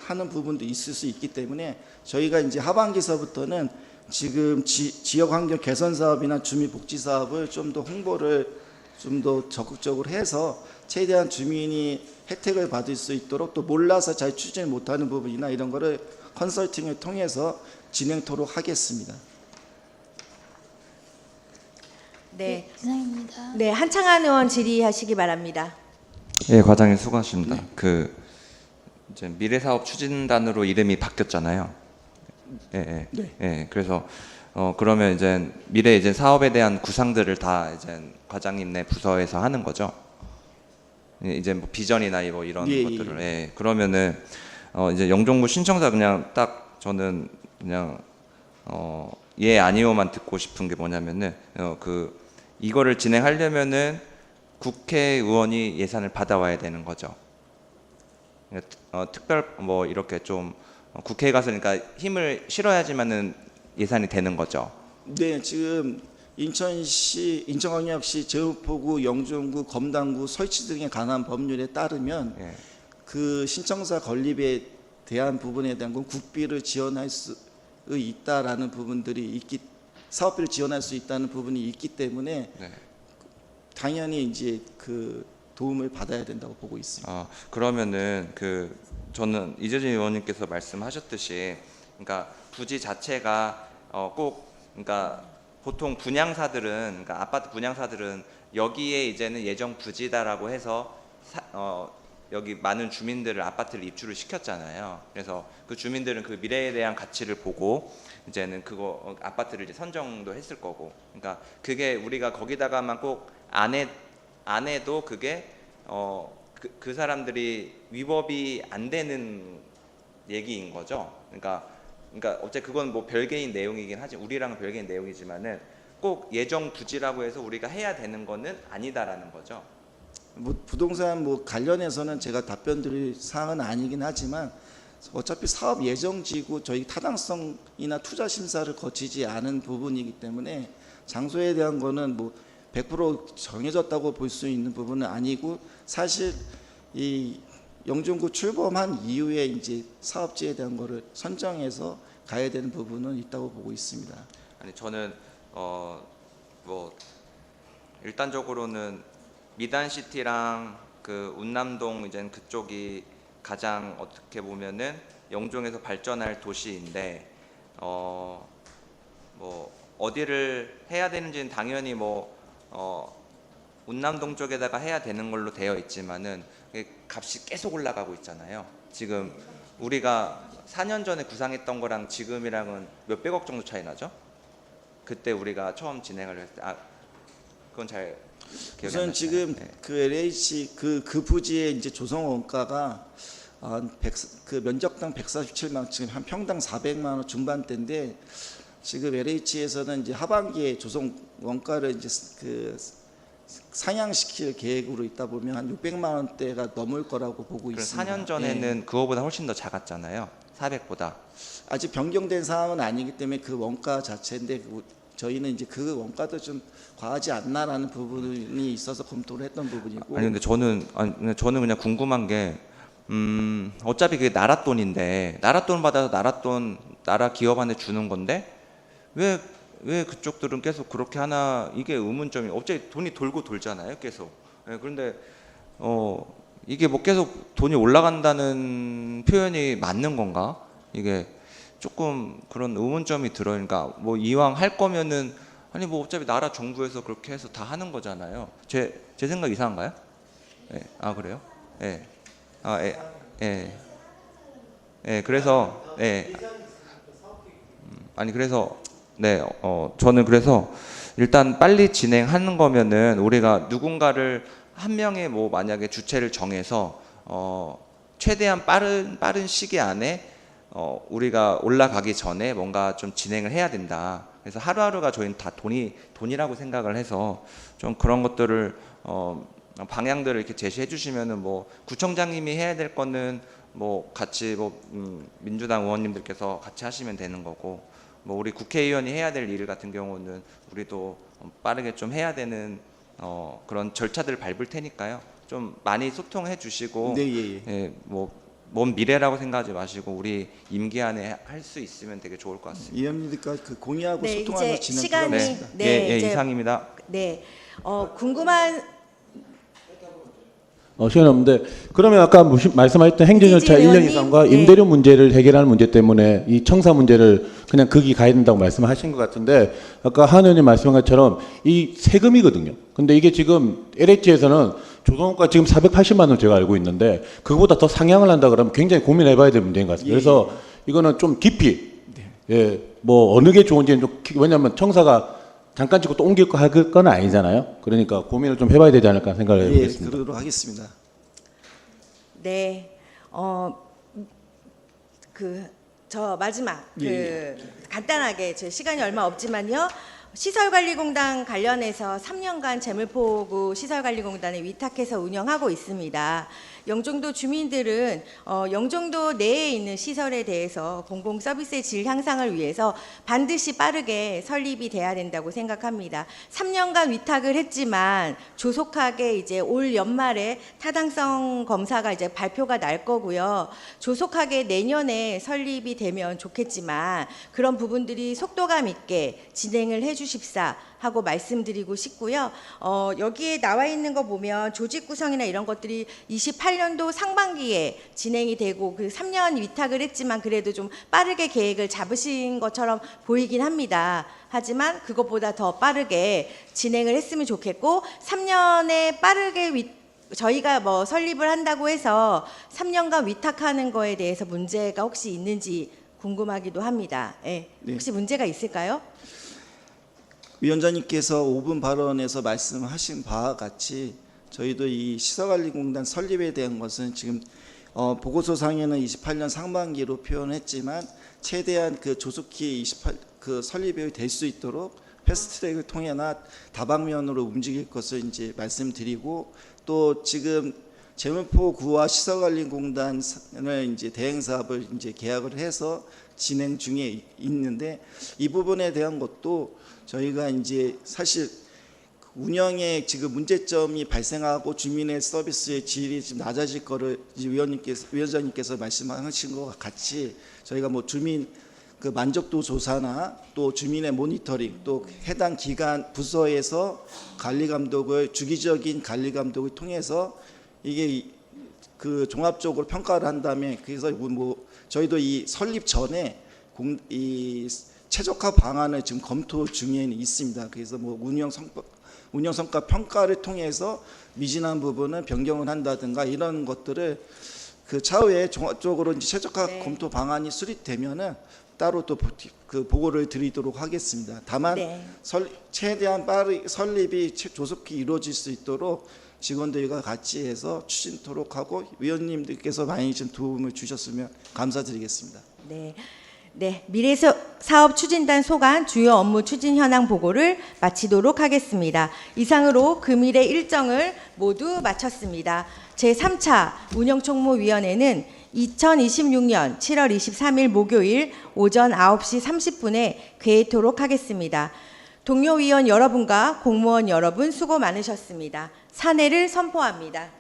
하는 부분도 있을 수 있기 때문에, 저희가 이제 하반기서부터는 지금 지역 환경 개선 사업이나 주민 복지 사업을 좀 더 홍보를 좀 더 적극적으로 해서 최대한 주민이 혜택을 받을 수 있도록, 또 몰라서 잘 추진 못하는 부분이나 이런 거를 컨설팅을 통해서 진행토록 하겠습니다. 네, 이상입니다. 네, 한창한 의원 질의하시기 바랍니다. 예, 과장님 수고하십니다. 이제 미래사업 추진단으로 이름이 바뀌었잖아요. 예. 그래서 그러면 이제 미래 사업에 대한 구상들을 다 이제 과장님네 부서에서 하는 거죠. 이제 뭐 비전이나 뭐 이런 것들을. 예. 그러면은 이제 영종구 신청자 그냥 딱 저는 그냥 예 아니오만 듣고 싶은 게 뭐냐면은 이거를 진행하려면은 국회의원이 예산을 받아와야 되는 거죠. 특별 뭐 이렇게 좀 국회에 가서 그러니까 힘을 실어야지만은 예산이 되는 거죠. 네, 지금 인천시, 인천광역시, 제후포구, 영종구, 검단구 설치 등에 관한 법률에 따르면 그 신청사 건립에 대한 부분에 대한 건 국비를 지원할 수 있다라는 부분들이 사업비를 지원할 수 있다는 부분이 있기 때문에 당연히 이제 그 도움을 받아야 된다고 보고 있습니다. 그러면은 저는 이재진 의원님께서 말씀하셨듯이, 그러니까 부지 자체가 그러니까 보통 분양사들은, 그러니까 아파트 분양사들은 여기에 이제는 예정 부지다라고 해서 여기 많은 주민들을 아파트를 입주를 시켰잖아요. 그래서 그 주민들은 그 미래에 대한 가치를 보고 이제는 그거 아파트를 이제 선정도 했을 거고. 그러니까 그게 우리가 거기다가만 꼭 안 해도 그게 그 사람들이 위법이 안 되는 얘기인 거죠. 그러니까 어째 그건 뭐 별개인 내용이긴 하지 우리랑은 별개인 내용이지만은 꼭 예정 부지라고 해서 우리가 해야 되는 거는 아니다라는 거죠. 뭐 부동산 뭐 관련해서는 제가 답변드릴 사항은 아니긴 하지만 어차피 사업 예정지고 저희 타당성이나 투자 심사를 거치지 않은 부분이기 때문에 장소에 대한 거는 뭐 100% 정해졌다고 볼 수 있는 부분은 아니고 사실 이 영종구 출범한 이후에 이제 사업지에 대한 거를 선정해서 가야 되는 부분은 있다고 보고 있습니다. 아니 저는 뭐 일단적으로는 미단시티랑 그 운남동 이제 그쪽이 가장 어떻게 보면은 영종에서 발전할 도시인데 뭐 어디를 해야 되는지는 당연히 뭐 운남동 쪽에다가 해야 되는 걸로 되어 있지만은 값이 계속 올라가고 있잖아요. 지금 우리가 4년 전에 구상했던 거랑 지금이랑은 몇백억 정도 차이 나죠? 그때 우리가 처음 진행을 했을 때 그건 잘 기억이 안 나요. 우선 지금 그 LH 그 부지의 이제 조성 원가가 그 면적당 147만 지금 한 평당 400만 원 중반대인데 지금 LH에서는 이제 하반기에 조성 원가를 이제 그 상향시킬 계획으로 있다 보면 한 600만 원대가 넘을 거라고 보고 있습니다. 4년 전에는 그거보다 훨씬 더 작았잖아요. 400보다. 아직 변경된 사항은 아니기 때문에 그 원가 자체인데 저희는 이제 그 원가도 좀 과하지 않나라는 부분이 있어서 검토를 했던 부분이고. 아니 근데 저는 그냥 궁금한 게 어차피 그게 나라 돈인데 나라 돈 받아서 나라 기업한테 주는 건데 왜 그쪽들은 계속 그렇게 하나 이게 의문점이. 어차피 돈이 돌고 돌잖아요 계속. 그런데 이게 뭐 계속 돈이 올라간다는 표현이 맞는 건가? 이게 조금 그런 의문점이 들어요. 그러니까 뭐 이왕 할 거면은 아니 뭐 어차피 나라 정부에서 그렇게 해서 다 하는 거잖아요. 제 생각 이상한가요? 예. 아 그래요? 예. 아 예. 예. 예. 그래서 예. 아니 그래서 네. 저는 그래서 일단 빨리 진행하는 거면은 우리가 누군가를 한 명의 뭐 만약에 주체를 정해서 최대한 빠른 시기 안에 우리가 올라가기 전에 뭔가 좀 진행을 해야 된다. 그래서 하루하루가 저희는 다 돈이라고 생각을 해서 좀 그런 것들을 방향들을 이렇게 제시해 주시면은 뭐 구청장님이 해야 될 거는 뭐 같이 뭐 민주당 의원님들께서 같이 하시면 되는 거고 뭐 우리 국회의원이 해야 될 일 같은 경우는 우리도 빠르게 좀 해야 되는 그런 절차들을 밟을 테니까요. 좀 많이 소통해 주시고 네, 예, 뭐 먼 미래라고 생각하지 마시고 우리 임기 안에 할 수 있으면 되게 좋을 것 같습니다. 의원님들과 그 공유하고 네, 소통하는 이제 진행 시간이 들어가겠습니다. 네, 이제 이상입니다. 네, 궁금한 시간이 없는데 그러면 아까 말씀하셨던 행정절차 이진 1년 의원님? 이상과 네. 임대료 문제를 해결하는 문제 때문에 이 청사 문제를 그냥 거기 가야 된다고 말씀하신 것 같은데 아까 한 의원님 말씀한 것처럼 이 세금이거든요. 근데 이게 지금 LH에서는 조성호가 지금 480만 원 제가 알고 있는데 그거보다 더 상향을 한다 그러면 굉장히 고민해봐야 될 문제인 것 같습니다. 그래서 이거는 좀 깊이 뭐 어느 게 좋은지는 좀 왜냐하면 청사가 잠깐 찍고 또 옮길 거 할 건 아니잖아요. 그러니까 고민을 좀 해봐야 되지 않을까 생각을 해보겠습니다. 그러도록 하겠습니다. 네, 저 마지막 간단하게 제 시간이 얼마 없지만요. 시설관리공단 관련해서 3년간 재물포구 시설관리공단에 위탁해서 운영하고 있습니다. 영종도 주민들은 영종도 내에 있는 시설에 대해서 공공 서비스의 질 향상을 위해서 반드시 빠르게 설립이 돼야 된다고 생각합니다. 3년간 위탁을 했지만 조속하게 이제 올 연말에 타당성 검사가 이제 발표가 날 거고요. 조속하게 내년에 설립이 되면 좋겠지만 그런 부분들이 속도감 있게 진행을 해주십사 하고 말씀드리고 싶고요. 여기에 나와 있는 거 보면 조직 구성이나 이런 것들이 28년도 상반기에 진행이 되고 그 3년 위탁을 했지만 그래도 좀 빠르게 계획을 잡으신 것처럼 보이긴 합니다. 하지만 그것보다 더 빠르게 진행을 했으면 좋겠고 3년에 빠르게 저희가 뭐 설립을 한다고 해서 3년간 위탁하는 거에 대해서 문제가 혹시 있는지 궁금하기도 합니다. 예. 네. 혹시 문제가 있을까요? 위원장님께서 5분 발언에서 말씀하신 바와 같이 저희도 이 시설관리공단 설립에 대한 것은 지금 보고서상에는 28년 상반기로 표현했지만 최대한 그 조속히 그 설립이 될 수 있도록 패스트트랙을 통해나 다방면으로 움직일 것을 이제 말씀드리고, 또 지금 재물포 구와 시설관리공단을 이제 대행 사업을 이제 계약을 해서 진행 중에 있는데, 이 부분에 대한 것도 저희가 이제 사실 운영에 지금 문제점이 발생하고 주민의 서비스의 질이 좀 낮아질 거를 이제 위원장님께서 말씀하신 것과 같이 저희가 뭐 주민 그 만족도 조사나 또 주민의 모니터링, 또 해당 기관 부서에서 관리 감독을 주기적인 관리 감독을 통해서 이게 그 종합적으로 평가를 한 다음에, 그래서 뭐 저희도 이 설립 전에 이 최적화 방안을 지금 검토 중에 있습니다. 그래서 뭐 운영 성과 평가를 통해서 미진한 부분은 변경을 한다든가 이런 것들을 그 차후에 종합적으로 이제 최적화 네. 검토 방안이 수립되면은 따로 또 그 보고를 드리도록 하겠습니다. 다만 네. 최대한 빠르게 설립이 조속히 이루어질 수 있도록 직원들과 같이 해서 추진토록 하고, 위원님들께서 많이 좀 도움을 주셨으면 감사드리겠습니다. 네. 네, 미래사업 추진단 소관 주요 업무 추진 현황 보고를 마치도록 하겠습니다. 이상으로 금일의 일정을 모두 마쳤습니다. 제3차 운영총무위원회는 2026년 7월 23일 목요일 오전 9시 30분에 개회토록 하겠습니다. 동료 위원 여러분과 공무원 여러분 수고 많으셨습니다. 사내를 선포합니다.